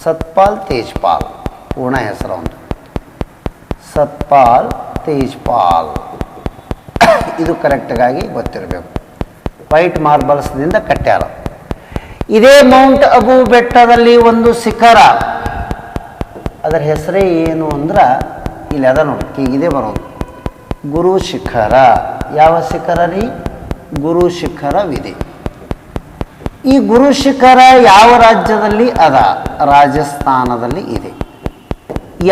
ಸತ್ಪಾಲ್ ತೇಜ್ಪಾಲ್. ಪೂರ್ಣ ಹೆಸರು ಒಂದು ಸತ್ಪಾಲ್ ತೇಜ್ಪಾಲ್. ಇದು ಕರೆಕ್ಟಾಗಿ ಗೊತ್ತಿರಬೇಕು. ವೈಟ್ ಮಾರ್ಬಲ್ಸ್ನಿಂದ ಕಟ್ಟ್ಯಾರ. ಇದೇ ಮೌಂಟ್ ಅಬು ಬೆಟ್ಟದಲ್ಲಿ ಒಂದು ಶಿಖರ. ಅದರ ಹೆಸರೇ ಏನು ಅಂದ್ರೆ ಇಲ್ಲಿ ಅದ ನೋಡಿ, ಇದೇ ಬರೋದು ಗುರು ಶಿಖರ. ಯಾವ ಶಿಖರ ರೀ? ಗುರು ಶಿಖರವಿದೆ. ಈ ಗುರು ಶಿಖರ ಯಾವ ರಾಜ್ಯದಲ್ಲಿ ಅದ? ರಾಜಸ್ಥಾನದಲ್ಲಿ ಇದೆ.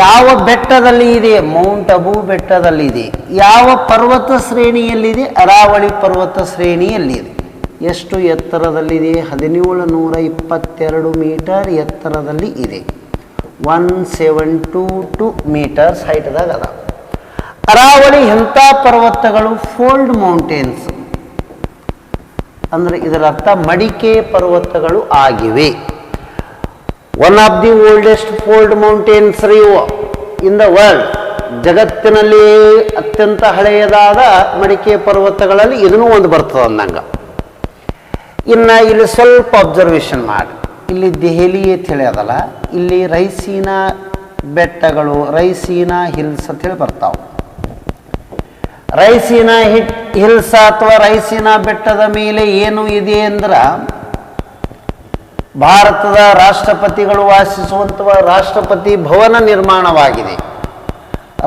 ಯಾವ ಬೆಟ್ಟದಲ್ಲಿ ಇದೆ? ಮೌಂಟ್ ಅಬು ಬೆಟ್ಟದಲ್ಲಿ ಇದೆ. ಯಾವ ಪರ್ವತ ಶ್ರೇಣಿಯಲ್ಲಿದೆ? ಅರಾವಳಿ ಪರ್ವತ ಶ್ರೇಣಿಯಲ್ಲಿದೆ. ಎಷ್ಟು ಎತ್ತರದಲ್ಲಿದೆ? 1722 ಮೀಟರ್ ಎತ್ತರದಲ್ಲಿ ಇದೆ. 172 ಮೀಟರ್ಸ್ ಹೈಟ್ದಾಗ ಅದ. ಅರಾವಳಿ ಎಂಥ ಪರ್ವತಗಳು? Fold mountains. ಅಂದರೆ ಇದರ ಅರ್ಥ ಮಡಿಕೆ ಪರ್ವತಗಳು ಆಗಿವೆ. One of the oldest fold mountains in the world. ಜಗತ್ತಿನಲ್ಲಿ ಅತ್ಯಂತ ಹಳೆಯದಾದ ಮಡಿಕೆ ಪರ್ವತಗಳಲ್ಲಿ ಇದನ್ನು ಒಂದು ಬರ್ತದೆ ಅಂದಂಗೆ. ಇನ್ನು ಇಲ್ಲಿ ಸ್ವಲ್ಪ ಅಬ್ಸರ್ವೇಷನ್ ಮಾಡಿ, ಇಲ್ಲಿ ದೆಹಲಿ ಅಂತ ಹೇಳಿ ಅದಲ್ಲ, ಇಲ್ಲಿ ರೈಸೀನಾ ಬೆಟ್ಟಗಳು, ರೈಸೀನಾ ಹಿಲ್ಸ್ ಅಂತ ಹೇಳಿ ಬರ್ತಾವೆ. ರೈಸೀನಾ ಹಿಲ್ಸ್ ಅಥವಾ ರೈಸೀನಾ ಬೆಟ್ಟದ ಮೇಲೆ ಏನು ಇದೆ ಅಂದ್ರೆ ಭಾರತದ ರಾಷ್ಟ್ರಪತಿಗಳು ವಾಸಿಸುವಂತಹ ರಾಷ್ಟ್ರಪತಿ ಭವನ ನಿರ್ಮಾಣವಾಗಿದೆ.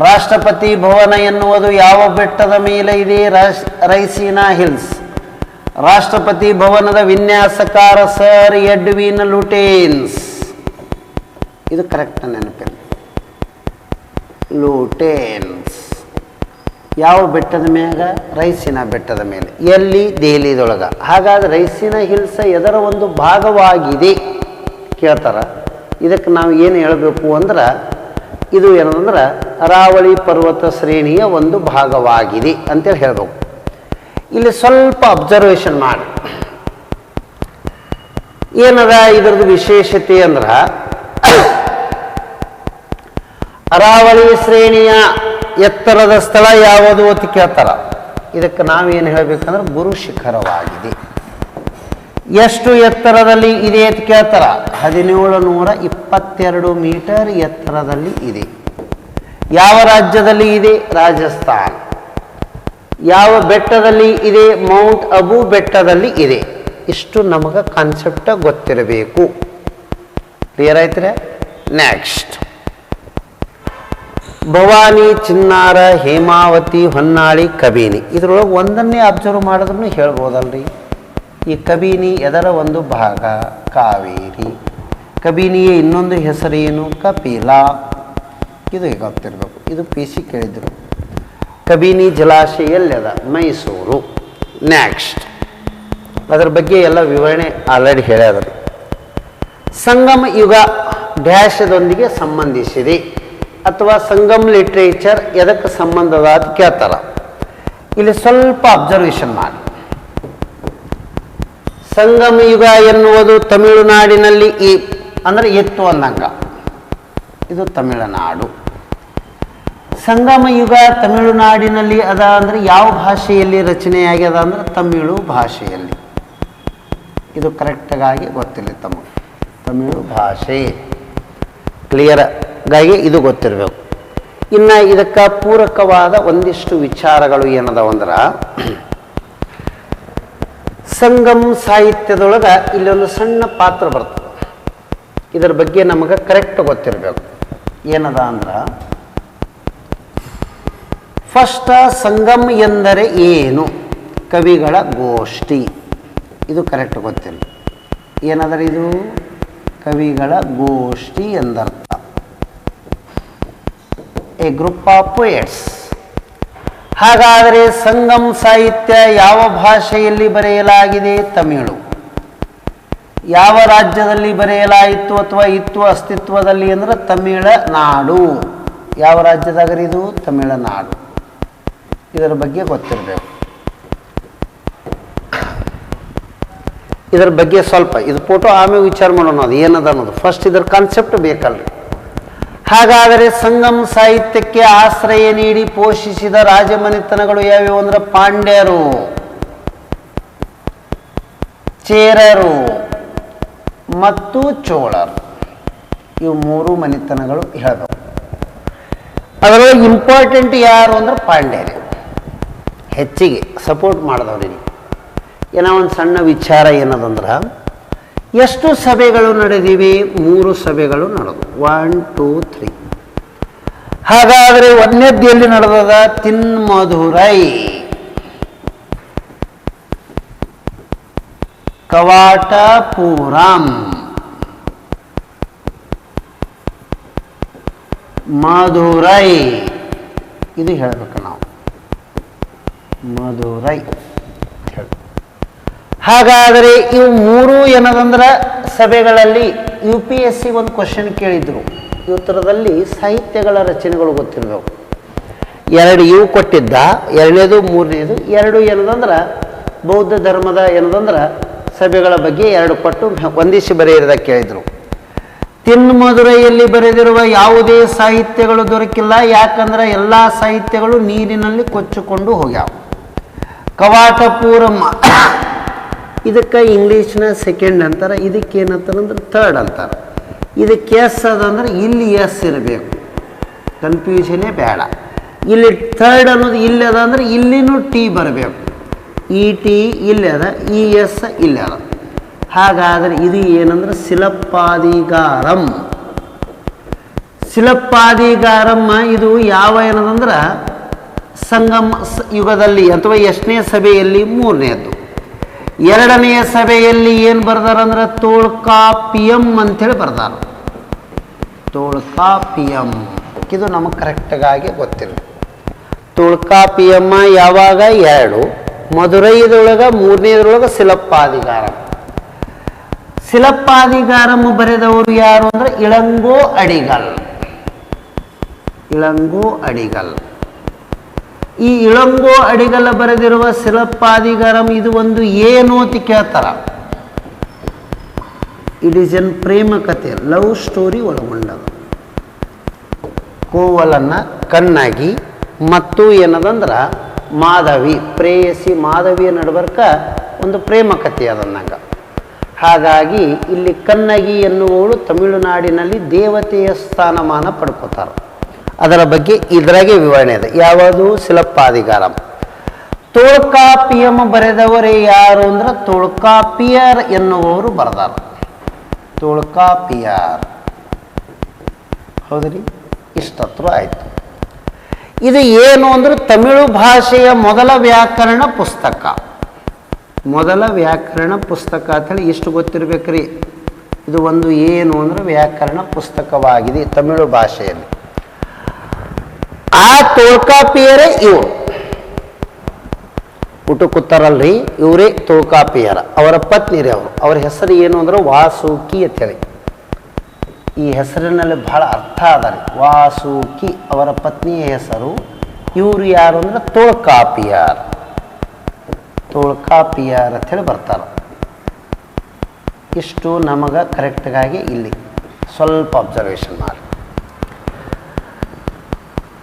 ರಾಷ್ಟ್ರಪತಿ ಭವನ ಎನ್ನುವುದು ಯಾವ ಬೆಟ್ಟದ ಮೇಲೆ ಇದೆ? ರೈಸೀನಾ ಹಿಲ್ಸ್. ರಾಷ್ಟ್ರಪತಿ ಭವನದ ವಿನ್ಯಾಸಕಾರ ಸರ್ ಎಡ್ವಿನ್ ಲುಟೇನ್ಸ್. ಇದು ಕರೆಕ್ಟ್ ನೆನಪಿಲ್ಲ. ಲುಟೇನ್ಸ್ ಯಾವ ಬೆಟ್ಟದ ಮ್ಯಾಗ? ರೈಸೀನಾ ಬೆಟ್ಟದ ಮೇಲೆ. ಎಲ್ಲಿ? ದೆಹಲಿದೊಳಗೆ. ಹಾಗಾದ್ರೆ ರೈಸೀನಾ ಹಿಲ್ಸ್ ಎದರ ಒಂದು ಭಾಗವಾಗಿದೆ ಕೇಳ್ತಾರ. ಇದಕ್ಕೆ ನಾವು ಏನು ಹೇಳಬೇಕು ಅಂದ್ರೆ, ಇದು ಏನಂದ್ರೆ ಅರಾವಳಿ ಪರ್ವತ ಶ್ರೇಣಿಯ ಒಂದು ಭಾಗವಾಗಿದೆ ಅಂತೇಳಿ ಹೇಳ್ಬೇಕು. ಇಲ್ಲಿ ಸ್ವಲ್ಪ ಅಬ್ಸರ್ವೇಷನ್ ಮಾಡಿ, ಏನದ ಇದ್ರದ್ದು ವಿಶೇಷತೆ ಅಂದ್ರೆ, ಅರಾವಳಿ ಶ್ರೇಣಿಯ ಎತ್ತರದ ಸ್ಥಳ ಯಾವುದು ಅಂತ ಕೇಳ್ತಾರ. ಇದಕ್ಕೆ ನಾವೇನು ಹೇಳಬೇಕಂದ್ರೆ ಗುರು ಶಿಖರವಾಗಿದೆ. ಎಷ್ಟು ಎತ್ತರದಲ್ಲಿ ಇದೆ ಅಂತ ಕೇಳ್ತಾರ? 1722 ಮೀಟರ್ ಎತ್ತರದಲ್ಲಿ ಇದೆ. ಯಾವ ರಾಜ್ಯದಲ್ಲಿ ಇದೆ? ರಾಜಸ್ಥಾನ್. ಯಾವ ಬೆಟ್ಟದಲ್ಲಿ ಇದೆ? ಮೌಂಟ್ ಅಬು ಬೆಟ್ಟದಲ್ಲಿ ಇದೆ. ಇಷ್ಟು ನಮಗೆ ಕಾನ್ಸೆಪ್ಟ್ ಗೊತ್ತಿರಬೇಕು. ಕ್ಲಿಯರ್ ಆಯ್ತಾರೆ? ನೆಕ್ಸ್ಟ್, ಭವಾನಿ, ಚಿನ್ನಾರ, ಹೇಮಾವತಿ, ಹೊನ್ನಾಳಿ, ಕಬಿನಿ. ಇದರೊಳಗೆ ಒಂದನ್ನೇ ಅಬ್ಸರ್ವ್ ಮಾಡಿದ್ರೂ ಹೇಳ್ಬೋದಲ್ರಿ. ಈ ಕಬಿನಿ ಎದರ ಒಂದು ಭಾಗ? ಕಾವೇರಿ. ಕಬಿನಿಯ ಇನ್ನೊಂದು ಹೆಸರೇನು? ಕಪಿಲ. ಇದು ಗೊತ್ತಿರಬೇಕು. ಇದು PC ಕೇಳಿದ್ರು. ಕಬಿನಿ ಜಲಾಶಯ ಎಲ್ಲದ? ಮೈಸೂರು. ನೆಕ್ಸ್ಟ್, ಅದರ ಬಗ್ಗೆ ಎಲ್ಲ ವಿವರಣೆ ಆಲ್ರೆಡಿ ಹೇಳ್ಯಾದರು. ಸಂಗಮ ಯುಗ ಡ್ಯಾಶದೊಂದಿಗೆ ಸಂಬಂಧಿಸಿದೆ ಅಥವಾ ಸಂಗಮ್ ಲಿಟ್ರೇಚರ್ ಎದಕ್ಕೆ ಸಂಬಂಧದ ಅಂತ ಕೇಳ್ತಾರ. ಇಲ್ಲಿ ಸ್ವಲ್ಪ ಅಬ್ಸರ್ವೇಷನ್ ಮಾಡಿ. ಸಂಗಮ ಯುಗ ಎನ್ನುವುದು ತಮಿಳುನಾಡಿನಲ್ಲಿ ಅಂದರೆ ಇತ್ತು ಅಂದಂಗ. ಇದು ತಮಿಳುನಾಡು. ಸಂಗಮ ಯುಗ ತಮಿಳುನಾಡಿನಲ್ಲಿ ಅದ ಅಂದರೆ ಯಾವ ಭಾಷೆಯಲ್ಲಿ ರಚನೆಯಾಗ್ಯದ ಅಂದ್ರೆ ತಮಿಳು ಭಾಷೆಯಲ್ಲಿ. ಇದು ಕರೆಕ್ಟಾಗಿ ಗೊತ್ತಿಲ್ಲ ತಮಗೆ. ತಮಿಳು ಭಾಷೆ ಕ್ಲಿಯರ್ ಗಾಗಿ ಇದು ಗೊತ್ತಿರಬೇಕು. ಇನ್ನು ಇದಕ್ಕೆ ಪೂರಕವಾದ ಒಂದಿಷ್ಟು ವಿಚಾರಗಳು ಏನದಾವಂದ್ರೆ, ಸಂಗಮ್ ಸಾಹಿತ್ಯದೊಳಗೆ ಇಲ್ಲೊಂದು ಸಣ್ಣ ಪಾತ್ರ ಬರ್ತದೆ. ಇದರ ಬಗ್ಗೆ ನಮಗೆ ಕರೆಕ್ಟ್ ಗೊತ್ತಿರಬೇಕು. ಏನದ ಅಂದ್ರೆ, ಫಸ್ಟ್ ಸಂಗಮ್ ಎಂದರೆ ಏನು? ಕವಿಗಳ ಗೋಷ್ಠಿ. ಇದು ಕರೆಕ್ಟ್ ಗೊತ್ತಿಲ್ಲ. ಏನಾದರೆ ಇದು? ಕವಿಗಳ ಗೋಷ್ಠಿ ಎಂದರ್ಥ. A group of poets. ಹಾಗಾದರೆ ಸಂಗಮ್ ಸಾಹಿತ್ಯ ಯಾವ ಭಾಷೆಯಲ್ಲಿ ಬರೆಯಲಾಗಿದೆ? ತಮಿಳು. ಯಾವ ರಾಜ್ಯದಲ್ಲಿ ಬರೆಯಲಾಯಿತು ಅಥವಾ ಇತ್ತು ಅಸ್ತಿತ್ವದಲ್ಲಿ ಅಂದ್ರೆ ತಮಿಳುನಾಡು. ಯಾವ ರಾಜ್ಯದಾಗರಿ ಇದು? ತಮಿಳುನಾಡು. ಇದರ ಬಗ್ಗೆ ಗೊತ್ತಿರಬೇಕು. ಇದರ ಬಗ್ಗೆ ಸ್ವಲ್ಪ ಇದು ಫೋಟೋ ಆಮೇಲೆ ವಿಚಾರ ಮಾಡೋಣ, ಅದು ಏನದ ಅನ್ನೋದು. ಫಸ್ಟ್ ಇದರ ಕಾನ್ಸೆಪ್ಟ್ ಬೇಕಲ್ರಿ. ಹಾಗಾದರೆ ಸಂಗಮ್ ಸಾಹಿತ್ಯಕ್ಕೆ ಆಶ್ರಯ ನೀಡಿ ಪೋಷಿಸಿದ ರಾಜಮನೆತನಗಳು ಯಾವ್ಯಾವು ಅಂದ್ರೆ ಪಾಂಡ್ಯರು, ಚೇರರು ಮತ್ತು ಚೋಳರು. ಇವು ಮೂರು ಮನೆತನಗಳು ಹೇಳಬೇಕು. ಅದರೊಳಗೆ ಇಂಪಾರ್ಟೆಂಟ್ ಯಾರು ಅಂದ್ರೆ ಪಾಂಡ್ಯರು ಹೆಚ್ಚಿಗೆ ಸಪೋರ್ಟ್ ಮಾಡಿದವ್ರಿಗೆ. ಏನೋ ಒಂದು ಸಣ್ಣ ವಿಚಾರ ಏನದಂದ್ರೆ, ಎಷ್ಟು ಸಭೆಗಳು ನಡೆದಿವೆ? 3 ಸಭೆಗಳು ನಡೆದು. 1, 2, 3. ಹಾಗಾದರೆ ಒಂದನೇದ್ದು ಎಲ್ಲಿ ನಡೆದದ? ತಿನ್ಮಧುರೈ, ಕವಾಟಪುರಂ, ಮಧುರೈ. ಇದು ಹೇಳಬೇಕು ನಾವು, ಮಧುರೈ. ಹಾಗಾದರೆ ಇವು 3 ಏನದಂದ್ರೆ ಸಭೆಗಳಲ್ಲಿ UPSC ಒಂದು ಕ್ವಶನ್ ಕೇಳಿದ್ರು. ಈ ಉತ್ತರದಲ್ಲಿ ಸಾಹಿತ್ಯಗಳ ರಚನೆಗಳು ಗೊತ್ತಿರಬೇಕು. 2 ಇವು ಕೊಟ್ಟಿದ್ದ, 2ನೇದು 3ನೇದು. 2 ಏನದಂದ್ರೆ ಬೌದ್ಧ ಧರ್ಮದ ಏನದಂದ್ರೆ ಸಭೆಗಳ ಬಗ್ಗೆ 2 ಕೊಟ್ಟು ಹೊಂದಿಸಿ ಬರೆಯಿರದ ಕೇಳಿದ್ರು. ತಿನ್ಮಧುರೈಯಲ್ಲಿ ಬರೆದಿರುವ ಯಾವುದೇ ಸಾಹಿತ್ಯಗಳು ದೊರಕಿಲ್ಲ. ಯಾಕಂದ್ರೆ ಎಲ್ಲ ಸಾಹಿತ್ಯಗಳು ನೀರಿನಲ್ಲಿ ಕೊಚ್ಚಿಕೊಂಡು ಹೋಗ್ಯಾವ. ಕವಾಟಪೂರಂ ಇದಕ್ಕೆ ಇಂಗ್ಲೀಷ್ನ ಸೆಕೆಂಡ್ ಅಂತಾರೆ, ಇದಕ್ಕೇನಂತಾರೆ ಅಂದ್ರೆ ಥರ್ಡ್ ಅಂತಾರೆ. ಇದಕ್ಕೆ ಎಸ್ ಅದಂದ್ರೆ ಇಲ್ಲಿ ಎಸ್ ಇರಬೇಕು, ಕನ್ಫ್ಯೂಷನೇ ಬೇಡ. ಇಲ್ಲಿ ಥರ್ಡ್ ಅನ್ನೋದು ಇಲ್ಲಿ ಅದ ಅಂದ್ರೆ ಇಲ್ಲಿನೂ ಟಿ ಬರಬೇಕು. ಇ ಟಿ ಇಲ್ಲಿ ಅದ, ಇ ಎಸ್ ಇಲ್ಲಿ ಅದ. ಹಾಗಾದರೆ ಇದು ಏನಂದ್ರೆ ಶಿಲಪ್ಪಾದಿಗಾರಂ. ಶಿಲಪ್ಪಾದಿಗಾರಂ ಇದು ಯಾವ ಏನದಂದ್ರೆ ಸಂಗಮ ಯುಗದಲ್ಲಿ ಅಥವಾ ಎಷ್ಟನೇ ಸಭೆಯಲ್ಲಿ ಮೂರನೇದ್ದು. ಎರಡನೆಯ ಸಭೆಯಲ್ಲಿ ಏನು ಬರ್ದಾರಂದ್ರೆ ತೋಳ್ಕಾಪಿಯಂ ಅಂಥೇಳಿ ಬರ್ದಾರ. ತೋಳ್ಕಾಪಿಯಂ ಇದು ನಮಗೆ ಕರೆಕ್ಟಾಗಿ ಗೊತ್ತಿಲ್ಲ. ತೋಳ್ಕಾಪಿಯಮ್ಮ ಯಾವಾಗ 2, ಮಧುರೈದೊಳಗೆ 3ನೇದ್ರೊಳಗೆ ಶಿಲಪ್ಪಾದಿಗಾರಂ. ಶಿಲಪ್ಪಾದಿಗಾರಂ ಬರೆದವರು ಯಾರು ಅಂದ್ರೆ ಇಳಂಗೋ ಅಡಿಗಲ್. ಇಳಂಗೋ ಅಡಿಗಲ್. ಈ ಇಳಂಗೋ ಅಡಿಗಲ್ ಬರೆದಿರುವ ಶಿಲಪ್ಪಾದಿಗಾರಂ ಇದು ಒಂದು ಏನು ಅಂತ ಕೇಳ್ತಾರ. ಇಟ್ ಈಸ್ ಎನ್ ಪ್ರೇಮ ಕಥೆ, ಲವ್ ಸ್ಟೋರಿ ಒಳಗೊಂಡದು. ಕೋವಲನ್ನ ಕಣ್ಣಾಗಿ ಮತ್ತು ಏನದಂದ್ರೆ ಮಾಧವಿ ಪ್ರೇಯಸಿ ಮಾಧವಿಯ ನಡುಬರ್ಕ ಒಂದು ಪ್ರೇಮ ಕಥೆ ಅದನ್ನಂಗ. ಹಾಗಾಗಿ ಇಲ್ಲಿ ಕನ್ನಗಿ ಎನ್ನುವವಳು ತಮಿಳುನಾಡಿನಲ್ಲಿ ದೇವತೆಯ ಸ್ಥಾನಮಾನ ಪಡ್ಕೋತಾರೆ. ಅದರ ಬಗ್ಗೆ ಇದರಾಗೆ ವಿವರಣೆ ಇದೆ. ಯಾವುದು ಶಿಲಪ್ಪಾದಿಗಾರಂ. ತೋಳ್ಕಾಪಿಯಂ ಬರೆದವರೇ ಯಾರು ಅಂದ್ರೆ ತೋಳ್ಕಾಪಿಯರ್ ಎನ್ನುವವರು ಬರೆದಾರ. ತೋಳ್ಕಾಪಿಯರ್ ಹೌದ್ರಿ, ಇಷ್ಟತ್ರ ಆಯಿತು. ಇದು ಏನು ಅಂದ್ರೆ ತಮಿಳು ಭಾಷೆಯ ಮೊದಲ ವ್ಯಾಕರಣ ಪುಸ್ತಕ. ಮೊದಲ ವ್ಯಾಕರಣ ಪುಸ್ತಕ ಅಂತೇಳಿ ಇಷ್ಟು ಗೊತ್ತಿರ್ಬೇಕ್ರಿ. ಇದು ಒಂದು ಏನು ಅಂದ್ರೆ ವ್ಯಾಕರಣ ಪುಸ್ತಕವಾಗಿದೆ ತಮಿಳು ಭಾಷೆಯಲ್ಲಿ. ಆ ತೋಳ್ಕಾಪಿಯರೇ ಇವರು ಊಟ ಕೂತಾರಲ್ರಿ, ಇವರೇ ತೋಳ್ಕಾಪಿಯರ. ಅವರ ಪತ್ನಿರೇ ಅವರು. ಅವರ ಹೆಸರು ಏನು ಅಂದ್ರೆ ವಾಸುಕಿ ಅಂತೇಳಿ. ಈ ಹೆಸರಿನಲ್ಲಿ ಬಹಳ ಅರ್ಥ ಅದ ರೀ. ವಾಸುಕಿ ಅವರ ಪತ್ನಿಯ ಹೆಸರು. ಇವರು ಯಾರು ಅಂದ್ರೆ ತೋಳ್ಕಾಪಿಯರ್. ತೋಳ್ಕಾಪಿಯರ್ ಅಂತೇಳಿ ಬರ್ತಾರೆ. ಇಷ್ಟು ನಮಗೆ ಕರೆಕ್ಟಾಗಿ ಇಲ್ಲಿ ಸ್ವಲ್ಪ ಅಬ್ಸರ್ವೇಷನ್ ಮಾಡಿ.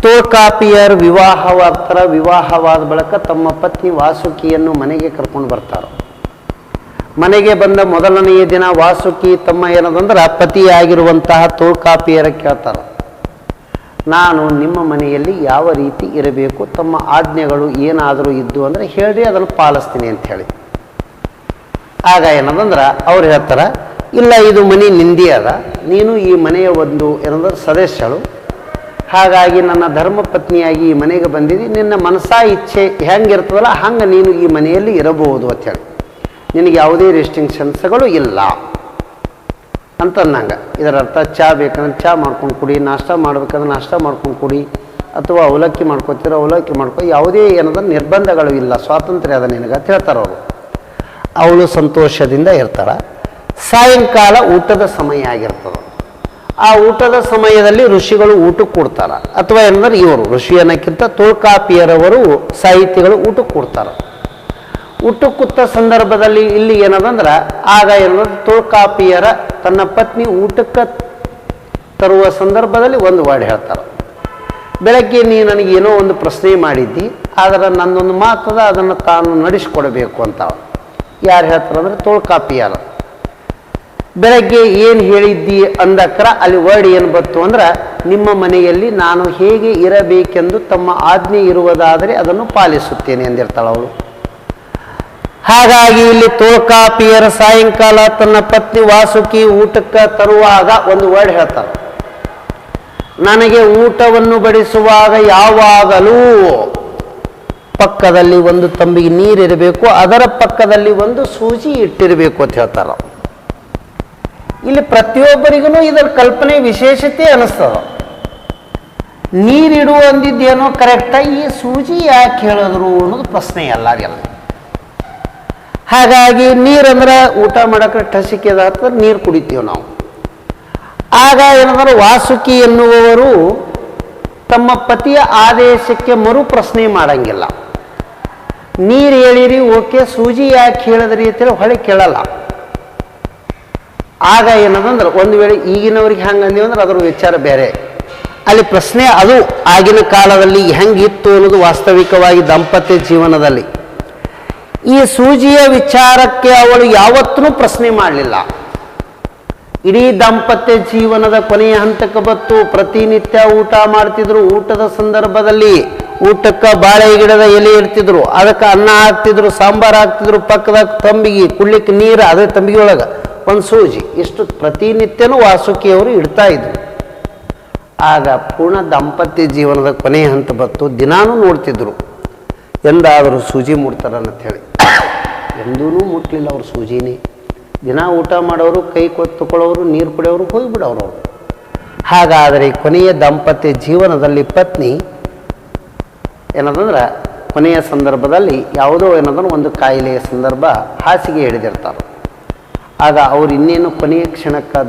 ತೋಳ್ಕಾಪಿಯರ್ ವಿವಾಹವಾಗ್ತಾರ. ವಿವಾಹವಾದ ಬಳಿಕ ತಮ್ಮ ಪತ್ನಿ ವಾಸುಕಿಯನ್ನು ಮನೆಗೆ ಕರ್ಕೊಂಡು ಬರ್ತಾರೆ. ಮನೆಗೆ ಬಂದ ಮೊದಲನೆಯ ದಿನ ವಾಸುಕಿ ತಮ್ಮ ಏನದಂದ್ರೆ ಪತಿಯಾಗಿರುವಂತಹ ತೋಳ್ಕಾಪಿಯರ ಕೇಳ್ತಾರೆ, ನಾನು ನಿಮ್ಮ ಮನೆಯಲ್ಲಿ ಯಾವ ರೀತಿ ಇರಬೇಕು, ತಮ್ಮ ಆಜ್ಞೆಗಳು ಏನಾದರೂ ಇದ್ದು ಅಂದರೆ ಹೇಳ್ರಿ, ಅದನ್ನು ಪಾಲಿಸ್ತೀನಿ ಅಂತ ಹೇಳಿ. ಆಗ ಏನದಂದ್ರೆ ಅವ್ರು ಹೇಳ್ತಾರೆ, ಇಲ್ಲ ಇದು ಮನೆ ನಿಂದಿ ಅದ, ನೀನು ಈ ಮನೆಯ ಒಂದು ಏನಂದ್ರೆ ಸದಸ್ಯಳು, ಹಾಗಾಗಿ ನನ್ನ ಧರ್ಮ ಪತ್ನಿಯಾಗಿ ಈ ಮನೆಗೆ ಬಂದಿದ್ದಿ, ನಿನ್ನ ಮನಸಾ ಇಚ್ಛೆ ಹೆಂಗಿರ್ತದಲ್ಲ ಹಂಗೆ ನೀನು ಈ ಮನೆಯಲ್ಲಿ ಇರಬಹುದು ಅಂಥೇಳಿ, ನಿನಗೆ ಯಾವುದೇ ರೆಸ್ಟ್ರಿಕ್ಷನ್ಸ್ಗಳು ಇಲ್ಲ ಅಂತಂದಂಗೆ. ಇದರ ಅರ್ಥ ಚಹಾ ಬೇಕಂದ್ರೆ ಚಹಾ ಮಾಡ್ಕೊಂಡು ಕುಡಿ, ನಾಷ್ಟ ಮಾಡ್ಬೇಕಂದ್ರೆ ನಾಷ್ಟ ಮಾಡ್ಕೊಂಡು ಕುಡಿ, ಅಥವಾ ಅವಲಕ್ಕಿ ಮಾಡ್ಕೊತೀರೋ ಅವಲಕ್ಕಿ ಮಾಡ್ಕೊ, ಯಾವುದೇ ಏನಂದ್ರೆ ನಿರ್ಬಂಧಗಳು ಇಲ್ಲ, ಸ್ವಾತಂತ್ರ್ಯ ಅದ ನಿನಗೆ ಅಂತ ಹೇಳ್ತಾರೆ ಅವರು. ಅವಳು ಸಂತೋಷದಿಂದ ಇರ್ತಾಳೆ. ಸಾಯಂಕಾಲ ಊಟದ ಸಮಯ ಆಗಿರ್ತದೆ. ಆ ಊಟದ ಸಮಯದಲ್ಲಿ ಋಷಿಗಳು ಊಟಕ್ಕೆ ಕೊಡ್ತಾರೆ, ಅಥವಾ ಏನಂದ್ರೆ ಇವರು ಋಷಿ ಅನ್ನೋಕ್ಕಿಂತ ತೋಳ್ಕಾಪಿಯರವರು ಸಾಹಿತಿಗಳು ಊಟಕ್ಕೆ ಕೊಡ್ತಾರೆ. ಊಟಕ್ಕೆ ಕೂತ ಸಂದರ್ಭದಲ್ಲಿ ಇಲ್ಲಿ ಏನದಂದ್ರೆ ಆಗ ಏನಂದ್ರೆ ತೋಳ್ಕಾಪಿಯರ ತನ್ನ ಪತ್ನಿ ಊಟಕ್ಕೆ ತರುವ ಸಂದರ್ಭದಲ್ಲಿ ಒಂದು ವರ್ಡ್ ಹೇಳ್ತಾರೆ, ಬೆಳಗ್ಗೆ ನೀ ನನಗೇನೋ ಒಂದು ಪ್ರಶ್ನೆ ಮಾಡಿದ್ದಿ, ಆದರೆ ನನ್ನೊಂದು ಮಾತದ ಅದನ್ನು ತಾನು ನಡೆಸ್ಕೊಡ್ಬೇಕು ಅಂತ. ಯಾರು ಹೇಳ್ತಾರೆ ಅಂದರೆ ತೋಳ್ಕಾಪಿಯರ. ಬೆಳಗ್ಗೆ ಏನು ಹೇಳಿದ್ದಿ ಅಂದಕ್ರ ಅಲ್ಲಿ ವರ್ಡ್ ಏನು ಬಂತು ಅಂದ್ರೆ, ನಿಮ್ಮ ಮನೆಯಲ್ಲಿ ನಾನು ಹೇಗೆ ಇರಬೇಕೆಂದು ತಮ್ಮ ಆಜ್ಞೆ ಇರುವುದಾದರೆ ಅದನ್ನು ಪಾಲಿಸುತ್ತೇನೆ ಎಂದಿರ್ತಾಳೆ ಅವಳು. ಹಾಗಾಗಿ ಇಲ್ಲಿ ತೋಳ್ಕಾಪಿಯರ ಸಾಯಂಕಾಲ ತನ್ನ ಪತ್ನಿ ವಾಸುಕಿ ಊಟಕ್ಕೆ ತರುವಾಗ ಒಂದು ವರ್ಡ್ ಹೇಳ್ತಾರೆ, ನನಗೆ ಊಟವನ್ನು ಬಡಿಸುವಾಗ ಯಾವಾಗಲೂ ಪಕ್ಕದಲ್ಲಿ ಒಂದು ತಂಬಿಗೆ ನೀರಿರಬೇಕು, ಅದರ ಪಕ್ಕದಲ್ಲಿ ಒಂದು ಸೂಜಿ ಇಟ್ಟಿರಬೇಕು ಅಂತ ಹೇಳ್ತಾರೆ. ಇಲ್ಲಿ ಪ್ರತಿಯೊಬ್ಬರಿಗೂ ಇದರ ಕಲ್ಪನೆ ವಿಶೇಷತೆ ಅನಿಸ್ತದ. ನೀರಿಡುವ ಅಂದಿದ್ದೇನೋ ಕರೆಕ್ಟಾಗಿ ಈ ಸೂಜಿ ಯಾಕೆ ಹೇಳಿದ್ರು ಅನ್ನೋದು ಪ್ರಶ್ನೆ ಎಲ್ಲರಿಗೆಲ್ಲ. ಹಾಗಾಗಿ ನೀರಂದ್ರೆ ಊಟ ಮಾಡೋಕೆ ಟಸಿಕೆದ ಅಥವಾ ನೀರು ಕುಡಿತೀವಿ ನಾವು. ಆಗ ಏನಂದ್ರೆ ವಾಸುಕಿ ಎನ್ನುವವರು ತಮ್ಮ ಪತಿಯ ಆದೇಶಕ್ಕೆ ಮರು ಪ್ರಶ್ನೆ ಮಾಡಂಗಿಲ್ಲ. ನೀರು ಹೇಳಿರಿ ಓಕೆ, ಸೂಜಿ ಯಾಕೆ ಹೇಳಿದ್ರಿ ಅಂತೇಳಿ ಹೊಳೆ ಕೇಳಲ್ಲ. ಆಗ ಏನದಂದ್ರೆ ಒಂದು ವೇಳೆ ಈಗಿನವ್ರಿಗೆ ಹೆಂಗೆ ಅಂದೀವಿ ಅಂದ್ರೆ ಅದರ ವಿಚಾರ ಬೇರೆ. ಅಲ್ಲಿ ಪ್ರಶ್ನೆ ಅದು ಆಗಿನ ಕಾಲದಲ್ಲಿ ಹೆಂಗಿತ್ತು ಅನ್ನೋದು ವಾಸ್ತವಿಕವಾಗಿ ದಾಂಪತ್ಯ ಜೀವನದಲ್ಲಿ. ಈ ಸೂಜಿಯ ವಿಚಾರಕ್ಕೆ ಅವಳು ಯಾವತ್ತೂ ಪ್ರಶ್ನೆ ಮಾಡಲಿಲ್ಲ. ಇಡೀ ದಾಂಪತ್ಯ ಜೀವನದ ಕೊನೆಯ ಹಂತಕ್ಕೆ ಬತ್ತು. ಪ್ರತಿನಿತ್ಯ ಊಟ ಮಾಡ್ತಿದ್ರು. ಊಟದ ಸಂದರ್ಭದಲ್ಲಿ ಊಟಕ್ಕೆ ಬಾಳೆ ಗಿಡದ ಎಲೆ ಇಡ್ತಿದ್ರು, ಅದಕ್ಕೆ ಅನ್ನ ಹಾಕ್ತಿದ್ರು, ಸಾಂಬಾರು ಹಾಕ್ತಿದ್ರು, ಪಕ್ಕದಾಗ ತಂಬಿಗೆ ಕುಳ್ಳಿಕ್ಕೆ ನೀರು, ಅದೇ ತಂಬಿಗೆ ಒಳಗೆ ಒಂದು ಸೂಜಿ, ಇಷ್ಟು ಪ್ರತಿನಿತ್ಯನೂ ವಾಸುಕಿಯವರು ಇಡ್ತಾ ಇದ್ರು. ಆಗ ಪೂರ್ಣ ದಾಂಪತ್ಯ ಜೀವನದ ಕೊನೆಯ ಹಂತ ಬತ್ತು. ದಿನಾನೂ ನೋಡ್ತಿದ್ರು ಎಂದಾದರೂ ಸೂಜಿ ಮುಟ್ತಾರಂಥೇಳಿ. ಎಂದೂ ಮುಟ್ಲಿಲ್ಲ ಅವ್ರು ಸೂಜಿನೇ. ದಿನ ಊಟ ಮಾಡೋರು, ಕೈ ತಗೊಳ್ಳೋರು, ನೀರು ಕುಡಿಯೋರು, ಹೋಗಿಬಿಡೋರು ಅವರು. ಹಾಗಾದರೆ ಕೊನೆಯ ದಾಂಪತ್ಯ ಜೀವನದಲ್ಲಿ ಪತ್ನಿ ಏನದಂದ್ರೆ ಕೊನೆಯ ಸಂದರ್ಭದಲ್ಲಿ ಯಾವುದೋ ಏನಂದ್ರೆ ಒಂದು ಕಾಯಿಲೆಯ ಸಂದರ್ಭ ಹಾಸಿಗೆ ಹಿಡಿದಿರ್ತಾರೆ. ಆಗ ಅವ್ರು ಇನ್ನೇನು ಕೊನೆಯ ಕ್ಷಣಕ್ಕೆ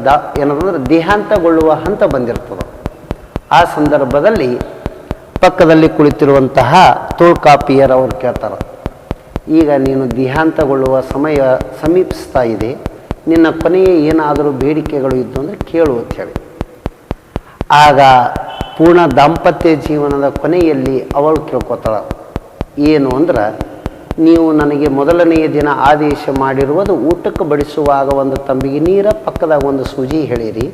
ಏನಂದ್ರೆ ದೇಹಾಂತಗೊಳ್ಳುವ ಹಂತ ಬಂದಿರ್ತದೆ. ಆ ಸಂದರ್ಭದಲ್ಲಿ ಪಕ್ಕದಲ್ಲಿ ಕುಳಿತಿರುವಂತಹ ತೋಳ್ಕಾಪಿಯರ್ ಅವ್ರು ಕೇಳ್ತಾರೆ, ಈಗ ನೀನು ದೇಹಾಂತಗೊಳ್ಳುವ ಸಮಯ ಸಮೀಪಿಸ್ತಾ ಇದೆ, ನಿನ್ನ ಕೊನೆಯ ಏನಾದರೂ ಬೇಡಿಕೆಗಳು ಇದ್ದು ಅಂದರೆ ಕೇಳು ಅಂಥೇಳಿ. ಆಗ ಪೂರ್ಣ ದಾಂಪತ್ಯ ಜೀವನದ ಕೊನೆಯಲ್ಲಿ ಅವಳು ಕೇಳ್ಕೊತಾಳೆ, ಏನು ಅಂದ್ರೆ ನೀವು ನನಗೆ ಮೊದಲನೆಯ ದಿನ ಆದೇಶ ಮಾಡಿರುವುದು ಊಟಕ್ಕೆ ಬಡಿಸುವಾಗ ಒಂದು ತಂಬಿಗೆ ನೀರ, ಪಕ್ಕದಾಗ ಒಂದು ಸೂಜಿ ಹೇಳಿರಿ.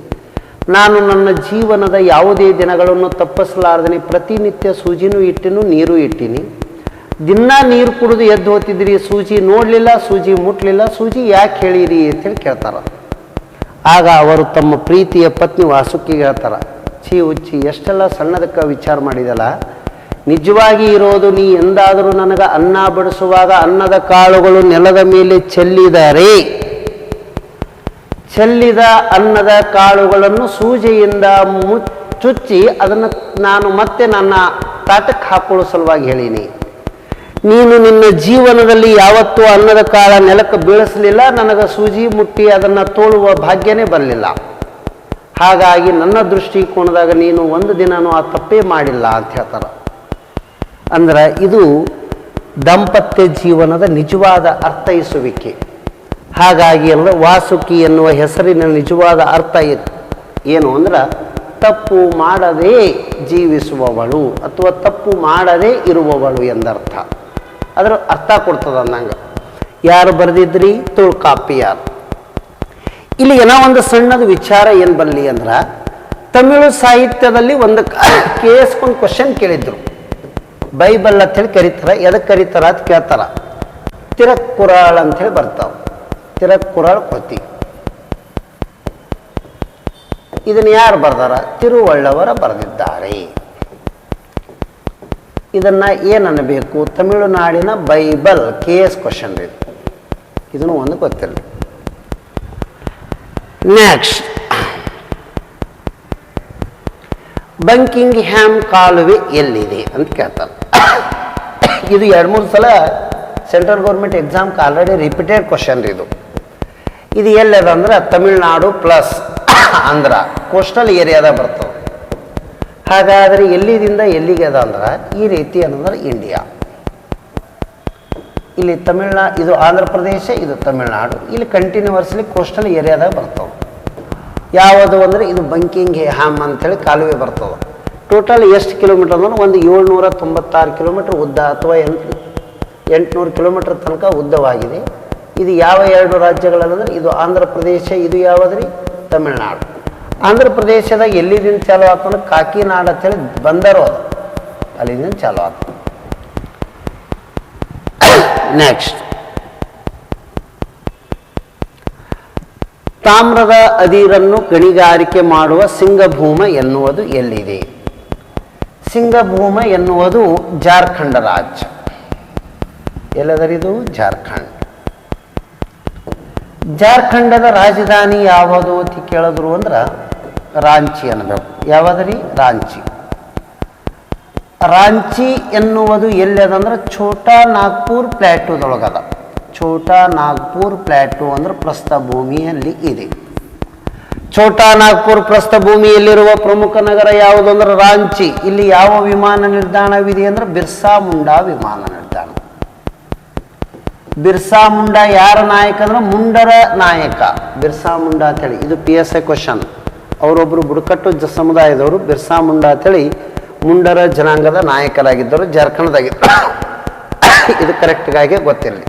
ನಾನು ನನ್ನ ಜೀವನದ ಯಾವುದೇ ದಿನಗಳನ್ನು ತಪ್ಪಿಸಲಾರ್ದೇ ಪ್ರತಿನಿತ್ಯ ಸೂಜಿನೂ ಇಟ್ಟಿನೂ ನೀರು ಇಟ್ಟೀನಿ. ದಿನ ನೀರು ಕುಡಿದು ಎದ್ದು ಹೋಗ್ತಿದ್ರಿ, ಸೂಜಿ ನೋಡಲಿಲ್ಲ, ಸೂಜಿ ಮುಟ್ಲಿಲ್ಲ, ಸೂಜಿ ಯಾಕೆ ಹೇಳಿರಿ ಅಂತೇಳಿ ಕೇಳ್ತಾರೆ. ಆಗ ಅವರು ತಮ್ಮ ಪ್ರೀತಿಯ ಪತ್ನಿ ವಾಸುಕಿಗೆ ಹೇಳ್ತಾರೆ, ಛೀ ಹುಚ್ಚಿ, ಎಷ್ಟೆಲ್ಲ ಸಣ್ಣದಕ್ಕೆ ವಿಚಾರ ಮಾಡಿದಲ್ಲ, ನಿಜವಾಗಿ ಇರೋದು ನೀ ಎಂದಾದರೂ ನನಗೆ ಅನ್ನ ಬಡಿಸುವಾಗ ಅನ್ನದ ಕಾಳುಗಳು ನೆಲದ ಮೇಲೆ ಚೆಲ್ಲಿದ ಅನ್ನದ ಕಾಳುಗಳನ್ನು ಸೂಜಿಯಿಂದ ಚುಚ್ಚಿ ಅದನ್ನು ನಾನು ಮತ್ತೆ ನನ್ನ ತಾಟಕ್ಕೆ ಹಾಕೊಳ್ಳೋ ಸಲುವಾಗಿ ಹೇಳೀನಿ. ನೀನು ನಿನ್ನ ಜೀವನದಲ್ಲಿ ಯಾವತ್ತೂ ಅನ್ನದ ಕಾಳ ನೆಲಕ್ಕೆ ಬೀಳಿಸಲಿಲ್ಲ, ನನಗೆ ಸೂಜಿ ಮುಟ್ಟಿ ಅದನ್ನು ತೋಳುವ ಭಾಗ್ಯನೇ ಬರಲಿಲ್ಲ. ಹಾಗಾಗಿ ನನ್ನ ದೃಷ್ಟಿಕೋನದಾಗ ನೀನು ಒಂದು ದಿನನೂ ಆ ತಪ್ಪೇ ಮಾಡಿಲ್ಲ ಅಂತ ಹೇಳ್ತಾರೆ. ಅಂದ್ರೆ ಇದು ದಾಂಪತ್ಯ ಜೀವನದ ನಿಜವಾದ ಅರ್ಥೈಸುವಿಕೆ. ಹಾಗಾಗಿ ಎಲ್ಲ ವಾಸುಕಿ ಎನ್ನುವ ಹೆಸರಿನ ನಿಜವಾದ ಅರ್ಥ ಏನು ಅಂದ್ರೆ ತಪ್ಪು ಮಾಡದೇ ಜೀವಿಸುವವಳು ಅಥವಾ ತಪ್ಪು ಮಾಡದೇ ಇರುವವಳು ಎಂದರ್ಥ. ಅದರ ಅರ್ಥ ಕೊಡ್ತದೆ ಅಂದಂಗೆ. ಯಾರು ಬರೆದಿದ್ರಿ? ತೋಳ್ಕಾಪಿಯರ್. ಇಲ್ಲಿ ಏನೋ ಒಂದು ಸಣ್ಣದು ವಿಚಾರ ಏನು ಬರಲಿ ಅಂದ್ರೆ, ತಮಿಳು ಸಾಹಿತ್ಯದಲ್ಲಿ ಒಂದು ಕೇಸ್ಕೊಂಡು ಕ್ವಶನ್ ಕೇಳಿದ್ರು. ಬೈಬಲ್ ಅಂತೇಳಿ ಕರೀತಾರೆ. ಎದಕ್ಕೆ ಕರೀತಾರ ಅಂತ ಕೇಳ್ತಾರ. ತಿರಕ್ಕುರಾಳ್ ಅಂಥೇಳಿ ಬರ್ತಾವೆ. ತಿರಕ್ಕುರಾಳ್ ಕೃತಿ. ಇದನ್ನು ಯಾರು ಬರ್ದಾರ? ತಿರುವಳ್ಳವರ ಬರೆದಿದ್ದಾರೆ. ಇದನ್ನು ಏನನ್ನಬೇಕು? ತಮಿಳುನಾಡಿನ ಬೈಬಲ್. KS ಕ್ವಶನ್ ಇದು. ಇದನ್ನು ಒಂದು ಗೊತ್ತಿರಲಿ. ನೆಕ್ಸ್ಟ್, ಬಂಕಿಂಗ್ ಹ್ಯಾಮ್ ಕಾಲುವೆ ಎಲ್ಲಿದೆ ಅಂತ ಕೇಳ್ತಾರೆ. ಇದು 2-3 ಸಲ ಸೆಂಟ್ರಲ್ ಗೌರ್ಮೆಂಟ್ ಎಕ್ಸಾಮ್ಗೆ ಆಲ್ರೆಡಿ ರಿಪೀಟೆಡ್ ಕ್ವಶನ್ ಇದು ಎಲ್ಲದ ಅಂದ್ರೆ ತಮಿಳ್ನಾಡು ಪ್ಲಸ್ ಆಂಧ್ರ ಕೋಸ್ಟಲ್ ಏರಿಯಾದಾಗ ಬರ್ತದೆ. ಹಾಗಾದರೆ ಎಲ್ಲಿದಿಂದ ಎಲ್ಲಿಗೆ ಅದ ಅಂದ್ರೆ ಈ ರೀತಿ ಅನ್ನಂದ್ರೆ ಇಂಡಿಯಾ. ಇಲ್ಲಿ ಇದು ಆಂಧ್ರ ಪ್ರದೇಶ, ಇದು ತಮಿಳ್ನಾಡು. ಇಲ್ಲಿ ಕಂಟಿನ್ಯೂವರ್ಸ್ಲಿ ಕೋಸ್ಟಲ್ ಏರಿಯಾದಾಗ ಬರ್ತವೆ. ಯಾವುದು ಅಂದರೆ ಇದು ಬಂಕಿಂಗ್ ಹ್ಯಾಮ್ ಅಂಥೇಳಿ ಕಾಲುವೆ ಬರ್ತದೆ. ಟೋಟಲ್ ಎಷ್ಟು ಕಿಲೋಮೀಟರ್ ಅಂದ್ರೆ ಒಂದು 796 ಕಿಲೋಮೀಟರ್ ಉದ್ದ ಅಥವಾ 800 ಕಿಲೋಮೀಟರ್ ತನಕ ಉದ್ದವಾಗಿದೆ. ಇದು ಯಾವ 2 ರಾಜ್ಯಗಳಂದ್ರೆ ಇದು ಆಂಧ್ರ ಪ್ರದೇಶ, ಇದು ಯಾವುದ್ರಿ? ತಮಿಳ್ನಾಡು. ಆಂಧ್ರ ಪ್ರದೇಶದಾಗ ಎಲ್ಲಿದಿಂದ ಚಾಲು ಆಗ್ತದೆ? ಕಾಕಿನಾಡ ಅಂತೇಳಿ ಬಂದರು, ಅದು ಅಲ್ಲಿಂದ ಚಾಲು ಆಗ್ತದೆ. ನೆಕ್ಸ್ಟ್, ತಾಮ್ರದ ಅದಿರನ್ನು ಗಣಿಗಾರಿಕೆ ಮಾಡುವ ಸಿಂಗಭೂಮ ಎನ್ನುವುದು ಎಲ್ಲಿದೆ? ಸಿಂಗಭೂಮ ಎನ್ನುವುದು ಜಾರ್ಖಂಡ್ ರಾಜ್ಯ. ಎಲ್ಲದರಿದು? ಜಾರ್ಖಂಡ್. ಜಾರ್ಖಂಡದ ರಾಜಧಾನಿ ಯಾವುದು ಅಂತ ಕೇಳಿದ್ರು ಅಂದ್ರೆ ರಾಂಚಿ ಅನ್ನಬೇಕು. ಯಾವುದ್ರಿ? ರಾಂಚಿ. ರಾಂಚಿ ಎನ್ನುವುದು ಎಲ್ಲದಂದ್ರೆ ಛೋಟಾ ನಾಗ್ಪುರ್ ಪ್ಲ್ಯಾಟೂದೊಳಗದ. ಛೋಟಾ ನಾಗ್ಪುರ್ ಪ್ಲ್ಯಾಟೂ ಅಂದ್ರೆ ಪ್ರಸ್ಥಭೂಮಿಯಲ್ಲಿ ಇದೆ. ಛೋಟಾ ನಾಗ್ಪುರ್ ಪ್ರಸ್ಥಭೂಮಿಯಲ್ಲಿರುವ ಪ್ರಮುಖ ನಗರ ಯಾವುದು ಅಂದ್ರೆ ರಾಂಚಿ. ಇಲ್ಲಿ ಯಾವ ವಿಮಾನ ನಿಲ್ದಾಣವಿದೆ ಅಂದ್ರೆ ಬಿರ್ಸಾ ಮುಂಡಾ ವಿಮಾನ ನಿಲ್ದಾಣ. ಬಿರ್ಸಾ ಮುಂಡಾ ಯಾರ ನಾಯಕ ಅಂದ್ರೆ ಮುಂಡರ ನಾಯಕ ಬಿರ್ಸಾ ಮುಂಡಾ ಅಂತೇಳಿ. ಇದು PSI ಕ್ವಶನ್. ಅವರೊಬ್ಬರು ಬುಡಕಟ್ಟು ಸಮುದಾಯದವರು ಬಿರ್ಸಾ ಮುಂಡಾ ಅಂತೇಳಿ ಮುಂಡರ ಜನಾಂಗದ ನಾಯಕರಾಗಿದ್ದರು, ಜಾರ್ಖಂಡ್ದಾಗಿದ್ದರು. ಇದು ಕರೆಕ್ಟ್ಗಾಗಿ ಗೊತ್ತಿರಲಿ.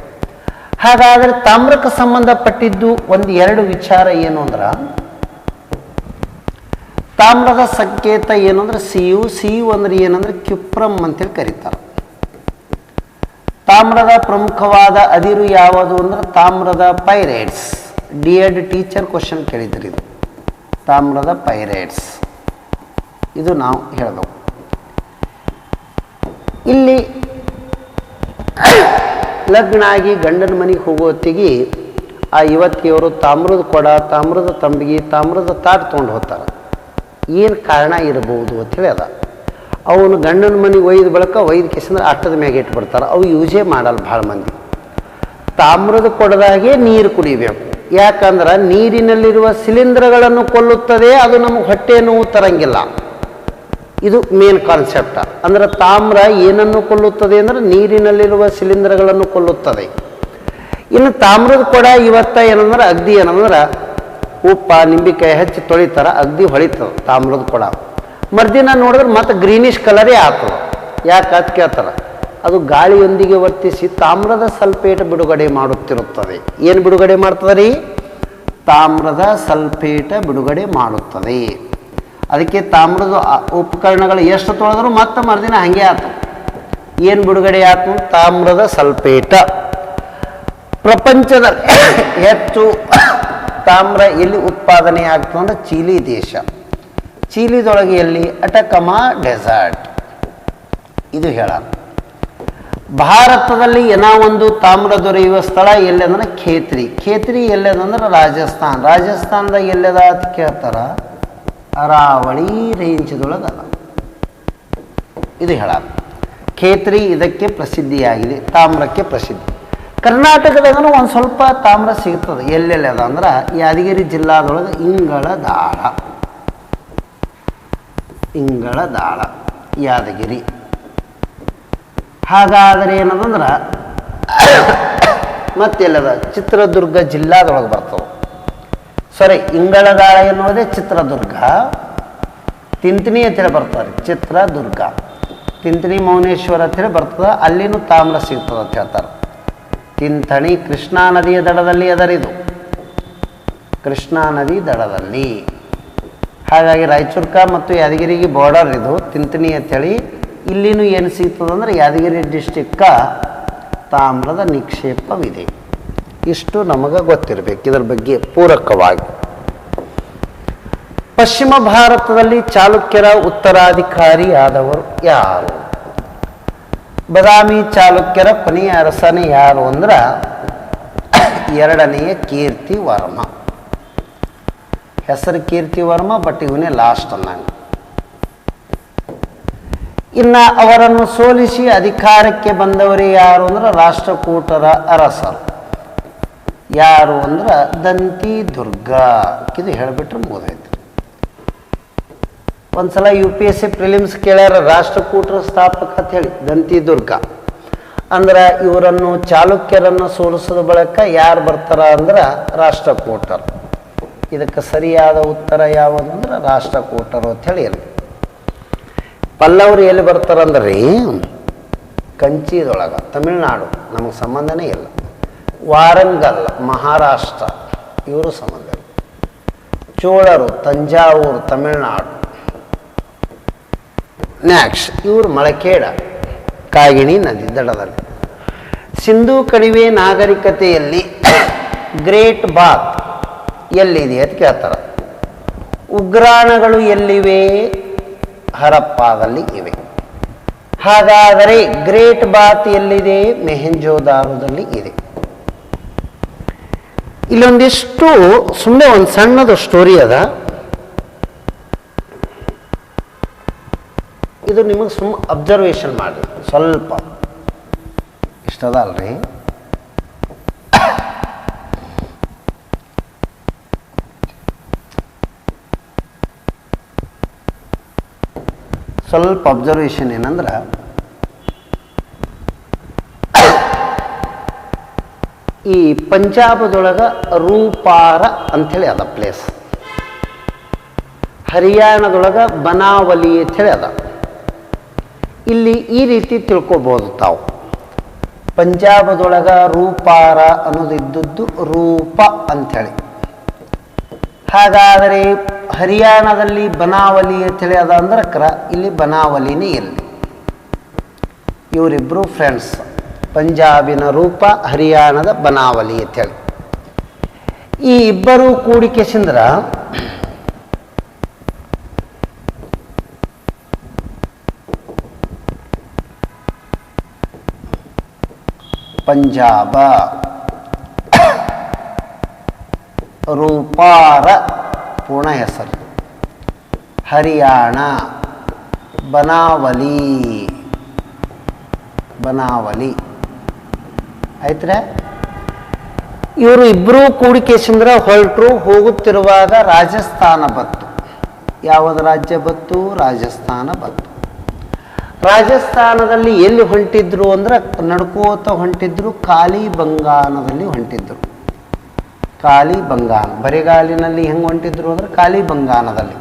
ಹಾಗಾದರೆ ತಾಮ್ರಕ್ಕೆ ಸಂಬಂಧಪಟ್ಟಿದ್ದು ಒಂದು ಎರಡು ವಿಚಾರ ಏನು ಅಂದ್ರೆ, ತಾಮ್ರದ ಸಂಕೇತ ಏನು ಅಂದ್ರೆ CU ಅಂದ್ರೆ ಏನಂದ್ರೆ ಕ್ಯುಪ್ರಮ್ ಅಂತೇಳಿ ಕರೀತಾರೆ. ತಾಮ್ರದ ಪ್ರಮುಖವಾದ ಅದಿರು ಯಾವುದು ಅಂದ್ರೆ ತಾಮ್ರದ ಪೈರೈಟ್ಸ್. ಡಿ.ಎಡ್ ಟೀಚರ್ ಕ್ವಶನ್ ಕೇಳಿದ್ರಿ. ಇದು ತಾಮ್ರದ ಪೈರೈಟ್ಸ್, ಇದು ನಾವು ಹೇಳಬೇಕು. ಇಲ್ಲಿ ಲಗ್ನ ಆಗಿ ಗಂಡನ ಮನೆಗೆ ಹೋಗೋ ಹೊತ್ತಿಗೆ ಆ ಯುವತಿಯವರು ತಾಮ್ರದ ಕೊಡ, ತಾಮ್ರದ ತಂಬಿಗೆ, ತಾಮ್ರದ ತಾಟ್ ತೊಗೊಂಡು ಹೋಗ್ತಾರೆ. ಏನು ಕಾರಣ ಇರಬಹುದು ಅಂಥೇಳಿ ಅದ. ಅವನು ಗಂಡನ ಮನೆಗೆ ಒಯ್ದ ಬಳಕ ಒಯ್ದು ಕೆಸಂದ್ರೆ ಅಟ್ಟದ ಮ್ಯಾಗೆ ಇಟ್ಬಿಡ್ತಾರೆ. ಅವು ಯೂಸೇ ಮಾಡಲ್ಲ ಭಾಳ ಮಂದಿ. ತಾಮ್ರದ ಕೊಡದಾಗೆ ನೀರು ಕುಡಿಬೇಕು. ಯಾಕಂದ್ರೆ ನೀರಿನಲ್ಲಿರುವ ಶಿಲೀಂಧ್ರಗಳನ್ನು ಕೊಲ್ಲುತ್ತದೆ, ಅದು ನಮಗೆ ಹೊಟ್ಟೆ ನೋವು ತರಂಗಿಲ್ಲ. ಇದು ಮೇನ್ ಕಾನ್ಸೆಪ್ಟ್. ಅಂದ್ರೆ ತಾಮ್ರ ಏನನ್ನು ಕೊಲ್ಲುತ್ತದೆ ಅಂದರೆ ನೀರಿನಲ್ಲಿರುವ ಶಿಲೀಂಧ್ರಗಳನ್ನು ಕೊಲ್ಲುತ್ತದೆ. ಇನ್ನು ತಾಮ್ರದ ಕೊಡ ಇವತ್ತ ಏನಂದ್ರೆ ಅಗ್ದಿ ಏನಂದ್ರೆ ಉಪ್ಪ ನಿಂಬಿಕಾಯಿ ಹಚ್ಚಿ ತೊಳಿತಾರೆ, ಅಗ್ದಿ ಹೊಳಿತದೆ ತಾಮ್ರದ ಕೊಡ. ಮರ್ದಿನ ನೋಡಿದ್ರೆ ಮತ್ತೆ ಗ್ರೀನಿಶ್ ಕಲರೇ ಆಗ್ತದೆ. ಯಾಕೆ ಅದು ಕೇಳ್ತಾರೆ, ಅದು ಗಾಳಿಯೊಂದಿಗೆ ವರ್ತಿಸಿ ತಾಮ್ರದ ಸಲ್ಫೇಟ್ ಬಿಡುಗಡೆ ಮಾಡುತ್ತಿರುತ್ತದೆ. ಏನು ಬಿಡುಗಡೆ ಮಾಡ್ತದೆ ರೀ? ತಾಮ್ರದ ಸಲ್ಫೇಟ್ ಬಿಡುಗಡೆ ಮಾಡುತ್ತದೆ. ಅದಕ್ಕೆ ತಾಮ್ರದ ಉಪಕರಣಗಳು ಎಷ್ಟು ತೊಳೆದ್ರು ಮತ್ತೆ ಮರುದಿನ ಹಾಗೆ ಆಯ್ತು. ಏನು ಬಿಡುಗಡೆ ಆಯ್ತು? ತಾಮ್ರದ ಸಲ್ಫೇಟ. ಪ್ರಪಂಚದಲ್ಲಿ ಹೆಚ್ಚು ತಾಮ್ರ ಎಲ್ಲಿ ಉತ್ಪಾದನೆ ಆಗ್ತದೆ ಅಂದ್ರೆ ಚೀಲಿ ದೇಶ. ಚೀಲಿದೊಳಗೆ ಎಲ್ಲಿ? ಅಟಕಮಾ ಡೆಸರ್ಟ್. ಇದು ಹೇಳ. ಭಾರತದಲ್ಲಿ ಏನೋ ಒಂದು ತಾಮ್ರ ದೊರೆಯುವ ಸ್ಥಳ ಎಲ್ಲಂದ್ರೆ ಖೇತ್ರಿ. ಖೇತ್ರಿ ಎಲ್ಲದಂದ್ರೆ ರಾಜಸ್ಥಾನ್. ರಾಜಸ್ಥಾನದಾಗ ಎಲ್ಲದ ಅಂತ ಕೇಳ್ತಾರ, ಅರಾವಳಿ ರೇಂಜ್ದೊಳಗದ. ಇದು ಹೇಳ. ಖೇತ್ರಿ ಇದಕ್ಕೆ ಪ್ರಸಿದ್ಧಿಯಾಗಿದೆ, ತಾಮ್ರಕ್ಕೆ ಪ್ರಸಿದ್ಧಿ. ಕರ್ನಾಟಕದಾಗೂ ಒಂದು ಸ್ವಲ್ಪ ತಾಮ್ರ ಸಿಗ್ತದೆ. ಎಲ್ಲೆಲ್ಲ ಅದ ಅಂದ್ರೆ ಯಾದಗಿರಿ ಜಿಲ್ಲಾದೊಳಗೆ ಇಂಗಳದಾಳ ಯಾದಗಿರಿ. ಹಾಗಾದರೆ ಏನದಂದ್ರೆ ಮತ್ತೆಲ್ಲದ ಚಿತ್ರದುರ್ಗ ಜಿಲ್ಲಾದೊಳಗೆ ಬರ್ತವೆ. ಸಾರಿ, ಇಂಗಳದಾಳ ಎನ್ನುವುದೇ ಚಿತ್ರದುರ್ಗ. ತಿಂತಿಣಿ ಅಂತೇಳಿ ಬರ್ತಾರೆ ಚಿತ್ರದುರ್ಗ. ತಿಂತಿಣಿ ಮೌನೇಶ್ವರ ಅಂತೇಳಿ ಬರ್ತದೆ, ಅಲ್ಲಿನೂ ತಾಮ್ರ ಸಿಗ್ತದೆ ಅಂತ ಹೇಳ್ತಾರೆ. ತಿಂತಣಿ ಕೃಷ್ಣಾ ನದಿಯ ದಡದಲ್ಲಿ ಅದರಿದು, ಕೃಷ್ಣಾ ನದಿ ದಡದಲ್ಲಿ. ಹಾಗಾಗಿ ರಾಯಚೂರ್ಕ ಮತ್ತು ಯಾದಗಿರಿಗೆ ಬಾರ್ಡರ್ ಇದು ತಿಂತಣಿ ಅಂಥೇಳಿ. ಇಲ್ಲಿನೂ ಏನು ಸಿಗ್ತದಂದ್ರೆ ಯಾದಗಿರಿ ಡಿಸ್ಟಿಕ್ಕ ತಾಮ್ರದ ನಿಕ್ಷೇಪವಿದೆ. ಇಷ್ಟು ನಮಗೆ ಗೊತ್ತಿರಬೇಕು ಇದರ ಬಗ್ಗೆ ಪೂರಕವಾಗಿ. ಪಶ್ಚಿಮ ಭಾರತದಲ್ಲಿ ಚಾಲುಕ್ಯರ ಉತ್ತರಾಧಿಕಾರಿಯಾದವರು ಯಾರು? ಬಾದಾಮಿ ಚಾಲುಕ್ಯರ ಕೊನೆಯ ಅರಸನೇ ಯಾರು ಅಂದ್ರೆ ಎರಡನೆಯ ಕೀರ್ತಿವರ್ಮ. ಹೆಸರು ಕೀರ್ತಿವರ್ಮ, ಬಟ್ ಇವನೇ ಲಾಸ್ಟ್ ಅನ್ನಂಗೆ. ಇನ್ನು ಅವರನ್ನು ಸೋಲಿಸಿ ಅಧಿಕಾರಕ್ಕೆ ಬಂದವರೇ ಯಾರು ಅಂದ್ರೆ ರಾಷ್ಟ್ರಕೂಟರ ಅರಸರು. ಯಾರು ಅಂದ್ರೆ ದಂತಿ ದುರ್ಗ. ಇದು ಹೇಳಿಬಿಟ್ರೆ ಮುಗಿದೈತೆ. ಒಂದ್ಸಲ UPSC ಪ್ರಿಲಿಮ್ಸ್ ಕೇಳ್ಯಾರ ರಾಷ್ಟ್ರಕೂಟರ ಸ್ಥಾಪಕ ಅಂತ ಹೇಳಿ ದಂತಿ ದುರ್ಗ. ಅಂದ್ರೆ ಇವರನ್ನು ಚಾಲುಕ್ಯರನ್ನು ಸೋಲಿಸಿದ ಬಳಿಕ ಯಾರು ಬರ್ತಾರ ಅಂದ್ರೆ ರಾಷ್ಟ್ರಕೂಟರು. ಇದಕ್ಕೆ ಸರಿಯಾದ ಉತ್ತರ ಯಾವುದು ಅಂದ್ರೆ ರಾಷ್ಟ್ರಕೂಟರು ಅಂತ ಹೇಳಿ. ಪಲ್ಲವರು ಎಲ್ಲಿ ಬರ್ತಾರಂದ್ರಿ ಕಂಚಿದೊಳಗೆ, ತಮಿಳ್ನಾಡು, ನಮಗೆ ಸಂಬಂಧನೇ ಇಲ್ಲ. ವಾರಂಗಲ್ ಮಹಾರಾಷ್ಟ್ರ, ಇವರು ಸಂಬಂಧ. ಚೋಳರು ತಂಜಾವೂರು ತಮಿಳ್ನಾಡು. ನೆಕ್ಸ್ಟ್ ಇವರು ಮಳಕೇಡ, ಕಾಗಿಣಿ ನದಿ ದಡದಲ್ಲಿ. ಸಿಂಧೂ ಕಣಿವೆ ನಾಗರಿಕತೆಯಲ್ಲಿ ಗ್ರೇಟ್ ಬಾತ್ ಎಲ್ಲಿದೆ ಅಂತ ಕೇಳ್ತಾರೆ. ಉಗ್ರಾಣಗಳು ಎಲ್ಲಿವೆ? ಹರಪ್ಪಾದಲ್ಲಿ ಇವೆ. ಹಾಗಾದರೆ ಗ್ರೇಟ್ ಬಾತ್ ಎಲ್ಲಿದೆ? ಮೆಹೆಂಜೋದಾರೋದಲ್ಲಿ ಇದೆ. ಇಲ್ಲೊಂದಿಷ್ಟು ಸುಮ್ಮನೆ ಒಂದು ಸಣ್ಣದು ಸ್ಟೋರಿ ಅದ. ಇದು ನಿಮಗೆ ಅಬ್ಸರ್ವೇಷನ್ ಮಾಡಿ ಸ್ವಲ್ಪ. ಇಷ್ಟದ ಅಲ್ರಿ? ಸ್ವಲ್ಪ ಅಬ್ಸರ್ವೇಷನ್ ಏನಂದ್ರೆ ಪಂಜಾಬದೊಳಗೆ ರೂಪಾರ ಅಂಥೇಳಿ ಅದ ಪ್ಲೇಸ್, ಹರಿಯಾಣದೊಳಗೆ ಬನಾವಲಿ ಅಂಥೇಳಿ ಅದ. ಇಲ್ಲಿ ಈ ರೀತಿ ತಿಳ್ಕೊಬೋದು ತಾವು. ಪಂಜಾಬದೊಳಗೆ ರೂಪಾರ ಅನ್ನೋದು ಇದ್ದದ್ದು ರೂಪ ಅಂಥೇಳಿ. ಹಾಗಾದರೆ ಹರಿಯಾಣದಲ್ಲಿ ಬನಾವಲಿ ಅಂಥೇಳಿ ಅದ ಅಂದ್ರೆ ಇಲ್ಲಿ ಬನಾವಲಿನೇ ಇರಲಿ. ಇವರಿಬ್ಬರು ಫ್ರೆಂಡ್ಸ್, ಪಂಜಾಬಿನ ರೂಪ, ಹರಿಯಾಣದ ಬನಾವಲಿ ಅಂಥೇಳಿ. ಈ ಇಬ್ಬರು ಕೂಡಿಕೆಸಿಂದ್ರ ಪಂಜಾಬ, ರೂಪಾರ ಪೂರ್ಣ ಹೆಸರು, ಹರಿಯಾಣ, ಬನಾವಲಿ ಆಯ್ತ್ರೆ. ಇವರು ಇಬ್ಬರೂ ಕೂಡಿಕೆಸಿಂದ್ರ ಹೊರಟರು. ಹೋಗುತ್ತಿರುವಾಗ ರಾಜಸ್ಥಾನ ಬತ್ತು. ಯಾವುದು ರಾಜ್ಯ ಬತ್ತು? ರಾಜಸ್ಥಾನ ಬತ್ತು. ರಾಜಸ್ಥಾನದಲ್ಲಿ ಎಲ್ಲಿ ಹೊಂಟಿದ್ರು ಅಂದ್ರೆ ನಡ್ಕೋತ ಹೊಂಟಿದ್ರು, ಕಾಲಿಬಂಗಾನದಲ್ಲಿ ಹೊಂಟಿದ್ರು. ಕಾಲಿಬಂಗಾನ ಬರಿಗಾಲಿನಲ್ಲಿ ಹೆಂಗೆ ಹೊಂಟಿದ್ರು ಅಂದ್ರೆ ಕಾಲಿಬಂಗಾನದಲ್ಲಿ.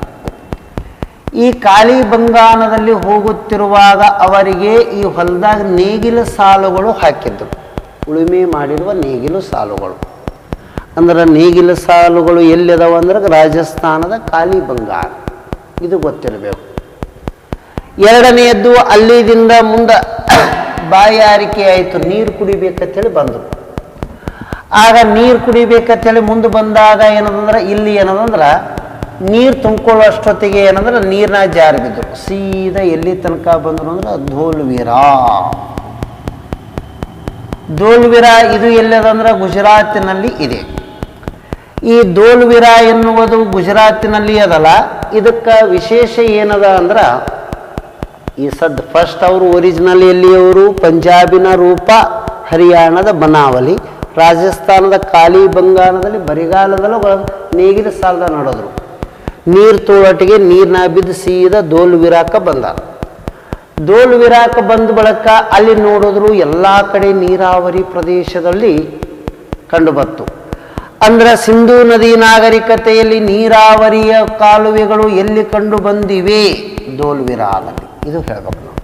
ಈ ಕಾಲಿಬಂಗಾನದಲ್ಲಿ ಹೋಗುತ್ತಿರುವಾಗ ಅವರಿಗೆ ಈ ಹೊಲದಾಗ ನೇಗಿಲು ಸಾಲುಗಳು ಹಾಕಿದ್ರು, ಉಳುಮೆ ಮಾಡಿರುವ ನೇಗಿಲು ಸಾಲುಗಳು. ಅಂದ್ರೆ ನೇಗಿಲು ಸಾಲುಗಳು ಎಲ್ಲಿದಾವ ಅಂದ್ರೆ ರಾಜಸ್ಥಾನದ ಕಾಲಿಬಂಗಾನ, ಇದು ಗೊತ್ತಿರಬೇಕು. ಎರಡನೆಯದ್ದು, ಅಲ್ಲಿದಿಂದ ಮುಂದೆ ಬಾಯಾರಿಕೆ ಆಯಿತು, ನೀರು ಕುಡಿಬೇಕಂತೇಳಿ ಬಂದರು. ಆಗ ನೀರು ಕುಡಿಬೇಕಂತೇಳಿ ಮುಂದೆ ಬಂದಾಗ ಏನದಂದ್ರೆ ಇಲ್ಲಿ ಏನದಂದ್ರೆ ನೀರು ತುಂಬಿಕೊಳ್ಳೋ ಅಷ್ಟೊತ್ತಿಗೆ ಏನಂದ್ರೆ ನೀರಿನ ಜಾರಿ ಬಿದ್ದರು. ಸೀದಾ ಎಲ್ಲಿ ತನಕ ಬಂದರು ಅಂದ್ರೆ ಧೋಲ್ವಿರಾ ಇದು ಎಲ್ಲದಂದ್ರೆ ಗುಜರಾತಿನಲ್ಲಿ ಇದೆ. ಈ ಧೋಲ್ವಿರಾ ಎನ್ನುವುದು ಗುಜರಾತಿನಲ್ಲಿ ಅದಲ್ಲ. ಇದಕ್ಕೆ ವಿಶೇಷ ಏನದ ಅಂದ್ರೆ ಈ ಫಸ್ಟ್ ಅವರು ಒರಿಜಿನಲ್ ಎಲ್ಲಿಯವರು ಪಂಜಾಬಿನ ರೂಪ, ಹರಿಯಾಣದ ಬನಾವಲಿ, ರಾಜಸ್ಥಾನದ ಕಾಲಿಬಂಗಾನದಲ್ಲಿ ಬರಿಗಾಲದಲ್ಲೂ ನೇಗಿಲ ಸಾಲದ ನಡೆದ್ರು. ನೀರು ತೋಳಟಿಗೆ ನೀರಿನ ಬಿದ್ದು ಸೀದಾ ಧೋಲ್ವಿರಾಕ ಬಂದ. ಧೋಲ್ವಿರಾಕ ಬಂದ ಬಳಿಕ ಅಲ್ಲಿ ನೋಡಿದ್ರು ಎಲ್ಲ ಕಡೆ ನೀರಾವರಿ ಪ್ರದೇಶದಲ್ಲಿ ಕಂಡುಬತ್ತು. ಅಂದ್ರೆ ಸಿಂಧೂ ನದಿ ನಾಗರಿಕತೆಯಲ್ಲಿ ನೀರಾವರಿಯ ಕಾಲುವೆಗಳು ಎಲ್ಲಿ ಕಂಡು ಬಂದಿವೆ? ಧೋಲ್ವಿರಾದಲ್ಲಿ. ಇದು ಹೇಳ್ಬೇಕು ನಾವು.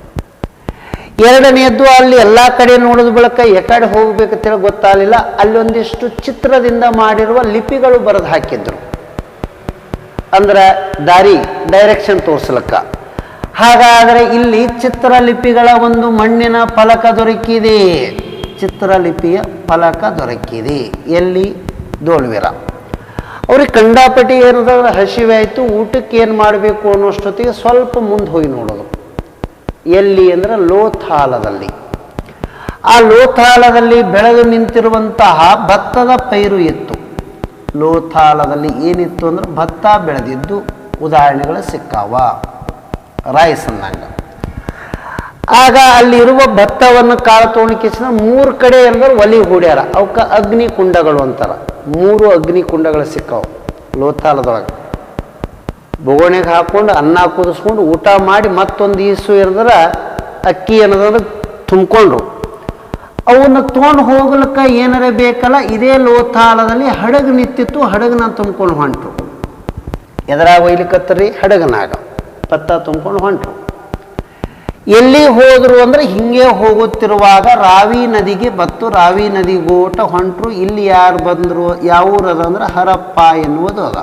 ಎರಡನೆಯದ್ದು, ಅಲ್ಲಿ ಎಲ್ಲ ಕಡೆ ನೋಡಿದ ಬಳಿಕ ಎಕಡೆ ಹೋಗ್ಬೇಕಂತೇಳಿ ಗೊತ್ತಾಗಲಿಲ್ಲ. ಅಲ್ಲಿ ಒಂದಿಷ್ಟು ಚಿತ್ರದಿಂದ ಮಾಡಿರುವ ಲಿಪಿಗಳು ಬರೆದು ಹಾಕಿದ್ರು, ಅಂದ್ರೆ ಡೈರೆಕ್ಷನ್ ತೋರಿಸ್ಲಿಕ್ಕ. ಹಾಗಾದರೆ ಇಲ್ಲಿ ಚಿತ್ರಲಿಪಿಗಳ ಒಂದು ಮಣ್ಣಿನ ಫಲಕ ದೊರಕಿದೆ. ಚಿತ್ರಲಿಪಿಯ ಫಲಕ ದೊರಕಿದೆ ಎಲ್ಲಿ? ಧೋಲ್ವಿರಾ. ಅವ್ರಿಗೆ ಕಂಡಾಪಟ್ಟಿ ಏನಂದ್ರೆ ಹಸಿವೆ ಆಯಿತು, ಊಟಕ್ಕೆ ಏನು ಮಾಡಬೇಕು ಅನ್ನೋಷ್ಟೊತ್ತಿಗೆ ಸ್ವಲ್ಪ ಮುಂದೆ ಹೋಗಿ ನೋಡೋದು. ಎಲ್ಲಿ ಅಂದ್ರೆ ಲೋಥಾಲದಲ್ಲಿ. ಆ ಲೋಥಾಲದಲ್ಲಿ ಬೆಳೆದು ನಿಂತಿರುವಂತಹ ಭತ್ತದ ಪೈರು ಇತ್ತು. ಲೋಥಾಲದಲ್ಲಿ ಏನಿತ್ತು ಅಂದ್ರೆ ಭತ್ತ ಬೆಳೆದಿದ್ದು ಉದಾಹರಣೆಗಳು ಸಿಕ್ಕಾವ, ರೈಸ್ ಅಂದಂಗ. ಆಗ ಅಲ್ಲಿರುವ ಭತ್ತವನ್ನು ಕಾಳು ತೋಣಿಕಿಸಿದ 3 ಕಡೆ ಅಂದ್ರೆ ಒಲಿ ಹೂಡ್ಯಾರ. ಅವಕ್ಕೆ ಅಗ್ನಿ ಕುಂಡಗಳು ಅಂತಾರ. 3 ಅಗ್ನಿ ಕುಂಡಗಳು ಸಿಕ್ಕಾವು ಲೋಥಾಲದೊಳಗೆ. ಬೊಗೋಣೆಗೆ ಹಾಕ್ಕೊಂಡು ಅನ್ನ ಕುದಿಸ್ಕೊಂಡು ಊಟ ಮಾಡಿ ಮತ್ತೊಂದು ಈಸು ಇರಿದ್ರೆ ಅಕ್ಕಿ ಅನ್ನೋದಂದ್ರೆ ತುಂಬಿಕೊಂಡ್ರು. ಅವನ್ನ ತೊಗೊಂಡು ಹೋಗ್ಲಿಕ್ಕೆ ಏನಾರ ಬೇಕಲ್ಲ, ಇದೇ ಲೋಥಾಲದಲ್ಲಿ ಹಡಗು ನಿಂತಿತ್ತು. ಹಡಗನ ತುಂಬ್ಕೊಂಡು ಹೊಂಟ್ರು. ಎದರಾಗ ಒಯ್ಲಿಕ್ಕತ್ತರಿ? ಹಡಗನಾಗ ಭತ್ತ ತುಂಬ್ಕೊಂಡು ಹೊಂಟ್ರು. ಎಲ್ಲಿ ಹೋದ್ರು ಅಂದ್ರೆ ಹಿಂಗೆ ಹೋಗುತ್ತಿರುವಾಗ ರಾವಿ ನದಿಗೆ ಬತ್ತು. ರಾವಿ ನದಿಗೋಟ ಹೊಂಟ್ರು. ಇಲ್ಲಿ ಯಾರು ಬಂದರು? ಯಾವ ಊರದ ಅಂದ್ರೆ ಹರಪ್ಪ ಎನ್ನುವುದು ಅದ.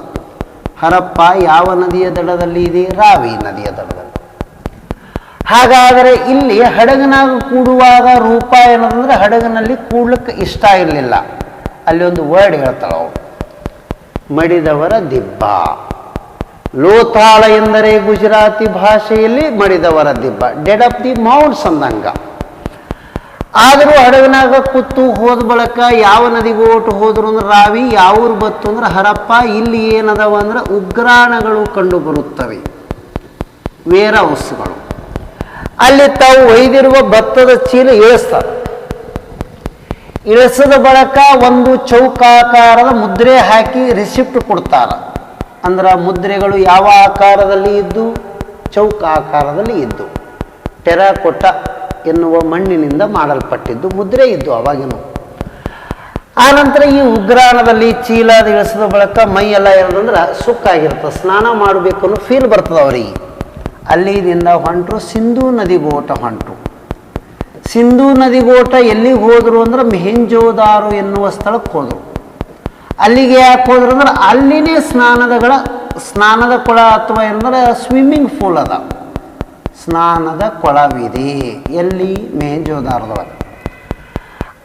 ಹರಪ್ಪ ಯಾವ ನದಿಯ ದಡದಲ್ಲಿ ಇದೆ? ರಾವಿ ನದಿಯ ದಡದಲ್ಲಿ. ಹಾಗಾದರೆ ಇಲ್ಲಿ ಹಡಗನಾಗ ಕೂಡುವಾಗ ರೂಪ ಏನಂದ್ರೆ ಹಡಗನಲ್ಲಿ ಕೂಡ್ಲಿಕ್ಕೆ ಇಷ್ಟ ಇರಲಿಲ್ಲ. ಅಲ್ಲಿ ಒಂದು ವರ್ಡ್ ಹೇಳ್ತಾಳ ಅವಳು, ಮಡಿದವರ ದಿಬ್ಬ. ಲೋಥಾಳ ಎಂದರೆ ಗುಜರಾತಿ ಭಾಷೆಯಲ್ಲಿ ಮಡಿದವರ ದಿಬ್ಬ, ಡೆಡ್ ಆಫ್ ದಿ ಮೌಂಟ್ಸ್ ಅಂದಂಗ. ಆದರೂ ಹಡಗನಾಗ ಕೂತು ಹೋದ ಬಳಿಕ ಯಾವ ನದಿಗೋಟು ಹೋದ್ರು ಅಂದ್ರೆ ರಾವಿ, ಯಾವ ಊರು ಬತ್ತು ಅಂದ್ರೆ ಹರಪ್ಪ. ಇಲ್ಲಿ ಏನದವ ಅಂದ್ರೆ ಉಗ್ರಾಣಗಳು ಕಂಡು ಬರುತ್ತವೆ, ವೇರ್ ಹೌಸ್ಗಳು. ಅಲ್ಲಿ ತಾವು ಒಯ್ದಿರುವ ಭತ್ತದ ಚೀಲ ಇಳಿಸ್ತಾರೆ. ಇಳಿಸಿದ ಬಳಿಕ ಒಂದು ಚೌಕಾಕಾರದ ಮುದ್ರೆ ಹಾಕಿ ರಿಸಿಪ್ಟ್ ಕೊಡ್ತಾರೆ. ಅಂದ್ರೆ ಮುದ್ರೆಗಳು ಯಾವ ಆಕಾರದಲ್ಲಿ ಇದ್ದು? ಚೌಕಾಕಾರದಲ್ಲಿ ಇದ್ದು. ಟೆರಾಕೋಟ ಎನ್ನುವ ಮಣ್ಣಿನಿಂದ ಮಾಡಲ್ಪಟ್ಟಿದ್ದು ಮುದ್ರೆ ಇದ್ದು ಅವಾಗಿನ. ಆನಂತರ ಈ ಉಗ್ರಾಣದಲ್ಲಿ ಚೀಲ ಇಳಿಸಿದ ಬಳಿಕ ಮೈ ಎಲ್ಲ ಏನಂದ್ರೆ ಸುಕ್ಕಾಗಿರ್ತದೆ, ಸ್ನಾನ ಮಾಡಬೇಕು ಅನ್ನೋ ಫೀಲ್ ಬರ್ತದೆ ಅವರಿಗೆ. ಅಲ್ಲಿದಿಂದ ಹೊಂಟರು ಸಿಂಧೂ ನದಿಗೋಟ ಹೊಂಟರು. ಸಿಂಧೂ ನದಿಗೋಟ ಎಲ್ಲಿಗೆ ಹೋದರು ಅಂದ್ರೆ ಮೆಹೆಂಜೋದಾರೋ ಎನ್ನುವ ಸ್ಥಳಕ್ಕೆ ಹೋದರು. ಅಲ್ಲಿಗೆ ಯಾಕೆ ಹೋದ್ರು ಅಂದ್ರೆ ಅಲ್ಲಿನೇ ಸ್ನಾನದ ಕೊಳ ಅಥವಾ ಏನಂದ್ರೆ ಸ್ವಿಮ್ಮಿಂಗ್ ಪೂಲ್ ಅದ, ಸ್ನಾನದ ಕೊಳವಿದೆ ಎಲ್ಲಿ ಮೆಹೆಂಜೋದಾರದೊಳಗೆ.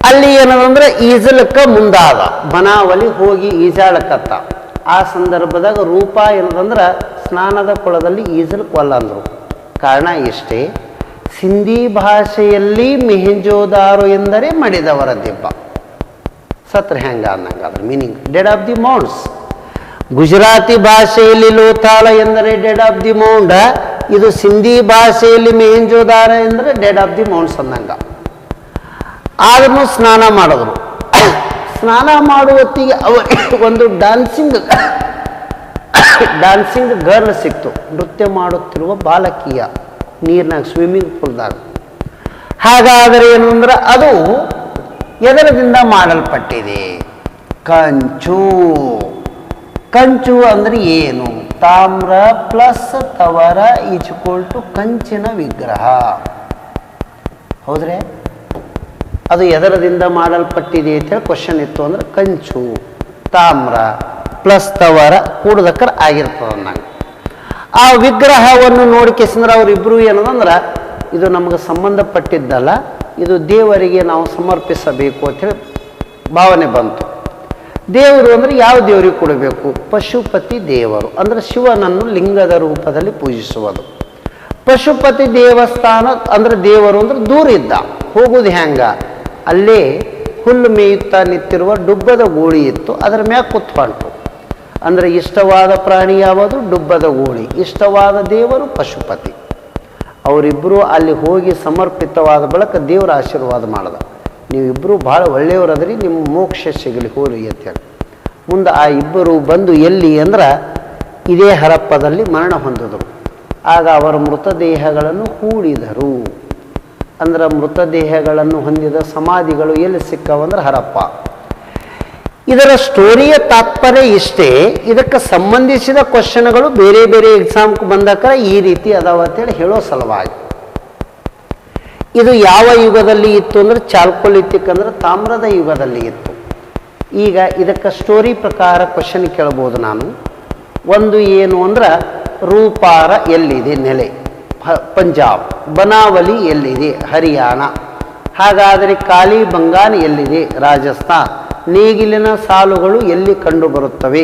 ಅಲ್ಲಿ ಏನದಂದ್ರೆ ಈಜಲಕ್ಕೆ ಮುಂದಾದ, ಬನಾವಲಿ ಹೋಗಿ ಈಜಾಳಕತ್ತ. ಆ ಸಂದರ್ಭದಾಗ ರೂಪ ಏನದಂದ್ರೆ ಸ್ನಾನದ ಕೊಳದಲ್ಲಿ ಈಜಲಕ್ಕೆ ಒಲ್ಲ ಅಂದರು. ಕಾರಣ ಇಷ್ಟೇ, ಸಿಂಧಿ ಭಾಷೆಯಲ್ಲಿ ಮೆಹೆಂಜೋದಾರೋ ಎಂದರೆ ಮಡಿದವರ ದಿಬ್ಬ. ಸತ್ರ ಹೆಂಗ ಅನ್ನಂಗೆ ಅದ್ರ meaning dead of the mounds. Gujarati ಭಾಷೆಯಲ್ಲಿ ಲೋಥಾಲ ಎಂದರೆ ಡೆಡ್ ಆಫ್ ದಿ ಮೌಂಡ್, ಇದು ಸಿಂಧಿ ಭಾಷೆಯಲ್ಲಿ ಮೆಹೆಂಜೋದಾರೋ ಎಂದರೆ ಡೆಡ್ ಆಫ್ ದಿ ಮೌಂಡ್ಸ್ ಅನ್ನಂಗ. ಆದ್ರೂ ಸ್ನಾನ ಮಾಡಿದ್ರು. ಸ್ನಾನ ಮಾಡುವತ್ತಿಗೆ ಅವರಿಗೆ ಒಂದು ಡಾನ್ಸಿಂಗ್ ಗರ್ಲ್ ಸಿಕ್ತು, ನೃತ್ಯ ಮಾಡುತ್ತಿರುವ ಬಾಲಕಿಯ ನೀರಿನಾಗ ಸ್ವಿಮ್ಮಿಂಗ್ ಪೂಲ್ದಾಗ. ಹಾಗಾದರೆ ಏನು ಅಂದ್ರೆ ಅದು ಎದರದಿಂದ ಮಾಡಲ್ಪಟ್ಟಿದೆ? ಕಂಚು. ಕಂಚು ಅಂದ್ರೆ ಏನು? ತಾಮ್ರ ಪ್ಲಸ್ ತವರ ಈಜ್ಕೊಲ್ ಟು ಕಂಚಿನ ವಿಗ್ರಹ. ಹೌದ್ರೆ? ಅದು ಎದರದಿಂದ ಮಾಡಲ್ಪಟ್ಟಿದೆ ಅಂತ ಹೇಳಿ ಕ್ವಶನ್ ಇತ್ತು ಅಂದ್ರೆ ಕಂಚು ತಾಮ್ರ ಪ್ಲಸ್ ತವರ ಕೂಡದಕ್ಕರ ಆಗಿರ್ತದೆ ನಂಗೆ. ಆ ವಿಗ್ರಹವನ್ನು ನೋಡಿಕೆಸಂದ್ರೆ ಅವರಿಬ್ಬರು ಏನದಂದ್ರೆ ಇದು ನಮಗೆ ಸಂಬಂಧಪಟ್ಟಿದ್ದಲ್ಲ, ಇದು ದೇವರಿಗೆ ನಾವು ಸಮರ್ಪಿಸಬೇಕು ಅಂಥೇಳಿ ಭಾವನೆ ಬಂತು. ದೇವರು ಅಂದರೆ ಯಾವ ದೇವರಿಗೆ ಕೊಡಬೇಕು? ಪಶುಪತಿ ದೇವರು ಅಂದರೆ ಶಿವನನ್ನು ಲಿಂಗದ ರೂಪದಲ್ಲಿ ಪೂಜಿಸುವುದು. ಪಶುಪತಿ ದೇವಸ್ಥಾನ ಅಂದರೆ ದೇವರು ಅಂದ್ರೆ ದೂರ ಇದ್ದ, ಹೋಗುದು ಹೆಂಗ? ಅಲ್ಲೇ ಹುಲ್ಲು ಮೇಯುತ್ತಾ ನಿಂತಿರುವ ಡುಬ್ಬದ ಗೂಳಿ ಇತ್ತು, ಅದರ ಮ್ಯಾಗ ಕುತ್ಕೊಂಡ್ರು. ಅಂದರೆ ಇಷ್ಟವಾದ ಪ್ರಾಣಿ ಯಾವುದು? ಡುಬ್ಬದ ಗೂಳಿ. ಇಷ್ಟವಾದ ದೇವರು ಪಶುಪತಿ. ಅವರಿಬ್ಬರು ಅಲ್ಲಿ ಹೋಗಿ ಸಮರ್ಪಿತವಾದ ಬಳಿಕ ದೇವರ ಆಶೀರ್ವಾದ ಮಾಡ್ದ, ನೀವಿಬ್ಬರು ಭಾಳ ಒಳ್ಳೆಯವರಾದ್ರಿ, ನಿಮ್ಮ ಮೋಕ್ಷ ಸಿಗಲಿ ಹೋರಿ ಅಂತೇಳಿ. ಮುಂದೆ ಆ ಇಬ್ಬರು ಬಂದು ಎಲ್ಲಿ ಅಂದ್ರೆ ಇದೇ ಹರಪ್ಪದಲ್ಲಿ ಮರಣ ಹೊಂದಿದರು. ಆಗ ಅವರ ಮೃತದೇಹಗಳನ್ನು ಹೂಡಿದರು. ಅಂದ್ರೆ ಮೃತದೇಹಗಳನ್ನು ಹೊಂದಿದ ಸಮಾಧಿಗಳು ಎಲ್ಲಿ ಸಿಕ್ಕವಂದ್ರೆ ಹರಪ್ಪ. ಇದರ ಸ್ಟೋರಿಯ ತಾತ್ಪರ್ಯ ಇಷ್ಟೇ. ಇದಕ್ಕೆ ಸಂಬಂಧಿಸಿದ ಕ್ವಶನ್ಗಳು ಬೇರೆ ಬೇರೆ ಎಕ್ಸಾಮ್ಗೆ ಬಂದಾಗ ಈ ರೀತಿ ಅದಾವ ಅಂತೇಳಿ ಹೇಳೋ ಸಲುವಾಗಿ. ಇದು ಯಾವ ಯುಗದಲ್ಲಿ ಇತ್ತು ಅಂದ್ರೆ ಚಾಲ್ಕೊಲಿತಿಕ್ ಅಂದ್ರೆ ತಾಮ್ರದ ಯುಗದಲ್ಲಿ ಇತ್ತು. ಈಗ ಇದಕ್ಕೆ ಸ್ಟೋರಿ ಪ್ರಕಾರ ಕ್ವಶನ್ ಕೇಳ್ಬೋದು ನಾನು. ಒಂದು ಏನು ಅಂದ್ರೆ ರೂಪಾರ ಎಲ್ಲಿದೆ ನೆಲೆ? ಪಂಜಾಬ್. ಬನಾವಲಿ ಎಲ್ಲಿದೆ? ಹರಿಯಾಣ. ಹಾಗಾದರೆ ಕಾಲಿ ಬಂಗಾನ್ ಎಲ್ಲಿದೆ? ರಾಜಸ್ಥಾನ್. ನೇಗಿಲಿನ ಸಾಲುಗಳು ಎಲ್ಲಿ ಕಂಡುಬರುತ್ತವೆ?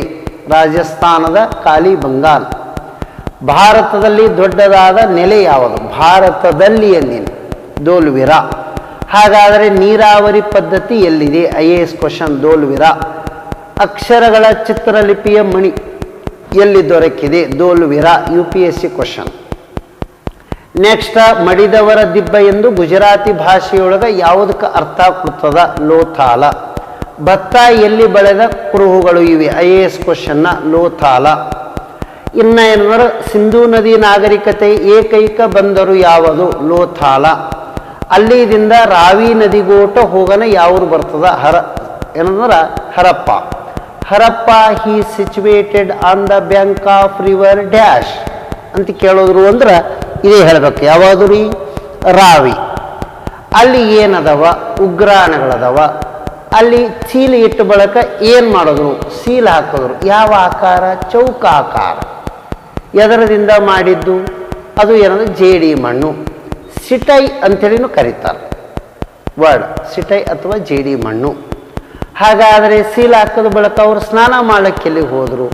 ರಾಜಸ್ಥಾನದ ಕಾಲಿ ಬಂಗಾನ್. ಭಾರತದಲ್ಲಿ ದೊಡ್ಡದಾದ ನೆಲೆ ಯಾವುದು? ಭಾರತದಲ್ಲಿ ಎಲ್ಲಿದೆ? ದೋಲ್ವಿರಾ. ಹಾಗಾದರೆ ನೀರಾವರಿ ಪದ್ಧತಿ ಎಲ್ಲಿದೆ? IAS question Dholavira. ಅಕ್ಷರಗಳ ಚಿತ್ರಲಿಪಿಯ ಮಣಿ ಎಲ್ಲಿ ದೊರಕಿದೆ? ದೋಲ್ವಿರಾ. UPSC question. ನೆಕ್ಸ್ಟ್, ಮಡಿದವರ ದಿಬ್ಬ ಎಂದು ಗುಜರಾತಿ ಭಾಷೆಯೊಳಗೆ ಯಾವುದಕ್ಕೆ ಅರ್ಥ ಕೊಡ್ತದ? ಲೋಥಾಲ. ಭತ್ತ ಎಲ್ಲಿ ಬೆಳೆದ ಕುರುಹುಗಳು ಇವೆ? IAS ಕ್ವಶನ್ನ ಲೋಥಾಲ. ಇನ್ನು ಏನಂದ್ರೆ ಸಿಂಧೂ ನದಿ ನಾಗರಿಕತೆ ಏಕೈಕ ಬಂದರು ಯಾವುದು? ಲೋಥಾಲ. ಅಲ್ಲಿದಿಂದ ರಾವಿ ನದಿಗೋಟ ಹೋಗನ ಯಾವ್ರು ಬರ್ತದ? ಏನಂದ್ರೆ Harappa. Harappa is situated on the bank of river dash ಅಂತ ಕೇಳೋದ್ರು ಅಂದ್ರೆ ಇದೇ ಹೇಳ್ಬೇಕು. ಯಾವುದು ರೀ? ರಾವಿ. ಅಲ್ಲಿ ಏನದವ? ಉಗ್ರಾಣಗಳದವ. ಅಲ್ಲಿ ಚೀಲ ಇಟ್ಟು ಬಳಕ ಏನು ಮಾಡಿದ್ರು? ಸೀಲ್ ಹಾಕಿದ್ರು. ಯಾವ ಆಕಾರ? ಚೌಕ ಆಕಾರ. ಎದರದಿಂದ ಮಾಡಿದ್ದು? ಅದು ಏನಂದ್ರೆ ಜೇಡಿ ಮಣ್ಣು. ಸಿಟೈ ಅಂಥೇಳಿನೂ ಕರೀತಾರೆ ವರ್ಡ್, ಸಿಟೈ ಅಥವಾ ಜೇಡಿ ಮಣ್ಣು. ಹಾಗಾದರೆ ಸೀಲ್ ಹಾಕಿದ ಬಳಕ ಅವರು ಸ್ನಾನ ಮಾಡಲಿಕ್ಕೆ ಎಲ್ಲಿಗೆ ಹೋದರು?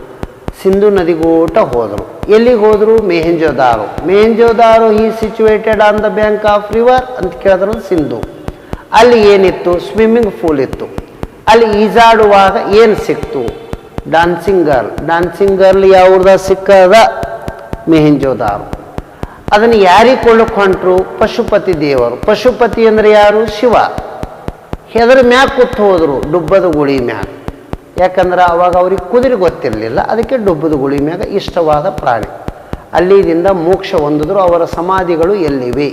ಸಿಂಧೂ ನದಿಗೋಟ ಹೋದರು. ಎಲ್ಲಿಗೆ ಹೋದರು? ಮೆಹೆಂಜೋದಾರೋ. ಮೆಹೆಂಜೋದಾರೋ ಈ situated on the bank of river ಅಂತ ಕೇಳಿದ್ರು ಸಿಂಧು. ಅಲ್ಲಿ ಏನಿತ್ತು? ಸ್ವಿಮ್ಮಿಂಗ್ ಪೂಲ್ ಇತ್ತು. ಅಲ್ಲಿ ಈಜಾಡುವಾಗ ಏನು ಸಿಕ್ತು? Dancing girl. ಡಾನ್ಸಿಂಗ್ ಗರ್ಲ್ ಯಾವ್ದ ಸಿಕ್ಕದ? ಮೆಹೆಂಜೋದಾರೋ. ಅದನ್ನು ಯಾರಿಗೆ ಕೊಳ್ಳಕ್ಕೆ ಹೊಂಟ್ರು? ಪಶುಪತಿ ದೇವರು. ಪಶುಪತಿ ಅಂದರೆ ಯಾರು? ಶಿವ. ಹೆದರ ಮ್ಯಾಗ ಕೂತು ಹೋದರು? ಡುಬ್ಬದ ಗುಳಿ ಮ್ಯಾಗ. ಯಾಕಂದ್ರೆ ಅವಾಗ ಅವ್ರಿಗೆ ಕುದುರೆ ಗೊತ್ತಿರಲಿಲ್ಲ, ಅದಕ್ಕೆ ಡುಬ್ಬದ ಗುಳಿ ಮ್ಯಾಗ ಇಷ್ಟವಾದ ಪ್ರಾಣಿ. ಅಲ್ಲಿದಿಂದ ಮೋಕ್ಷ ಹೊಂದಿದ್ರು. ಅವರ ಸಮಾಧಿಗಳು ಎಲ್ಲಿವೆ?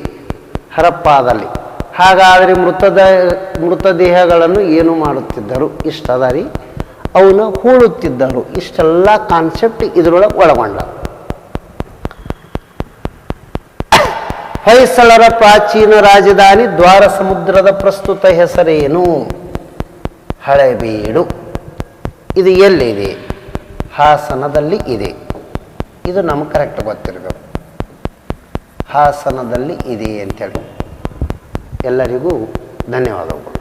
ಹರಪ್ಪಾದಲ್ಲಿ. ಹಾಗಾದರೆ ಮೃತದೇಹಗಳನ್ನು ಏನು ಮಾಡುತ್ತಿದ್ದರು? ಇಷ್ಟದ ರೀ, ಅವನು ಹೂಳುತ್ತಿದ್ದರು. ಇಷ್ಟೆಲ್ಲ ಕಾನ್ಸೆಪ್ಟ್ ಇದರೊಳಗೆ ಒಳಗೊಂಡ. ಹೊಯ್ಸಳರ ಪ್ರಾಚೀನ ರಾಜಧಾನಿ ದ್ವಾರ ಸಮುದ್ರದ ಪ್ರಸ್ತುತ ಹೆಸರೇನು? ಹಳೆಬೀಡು. ಇದು ಎಲ್ಲಿದೆ? ಹಾಸನದಲ್ಲಿ ಇದೆ. ಇದು ನಮಗೆ ಕರೆಕ್ಟ್ ಗೊತ್ತಿರಬೇಕು. ಹಾಸನದಲ್ಲಿ ಇದೆ ಅಂತೇಳಿ. ಎಲ್ಲರಿಗೂ ಧನ್ಯವಾದಗಳು.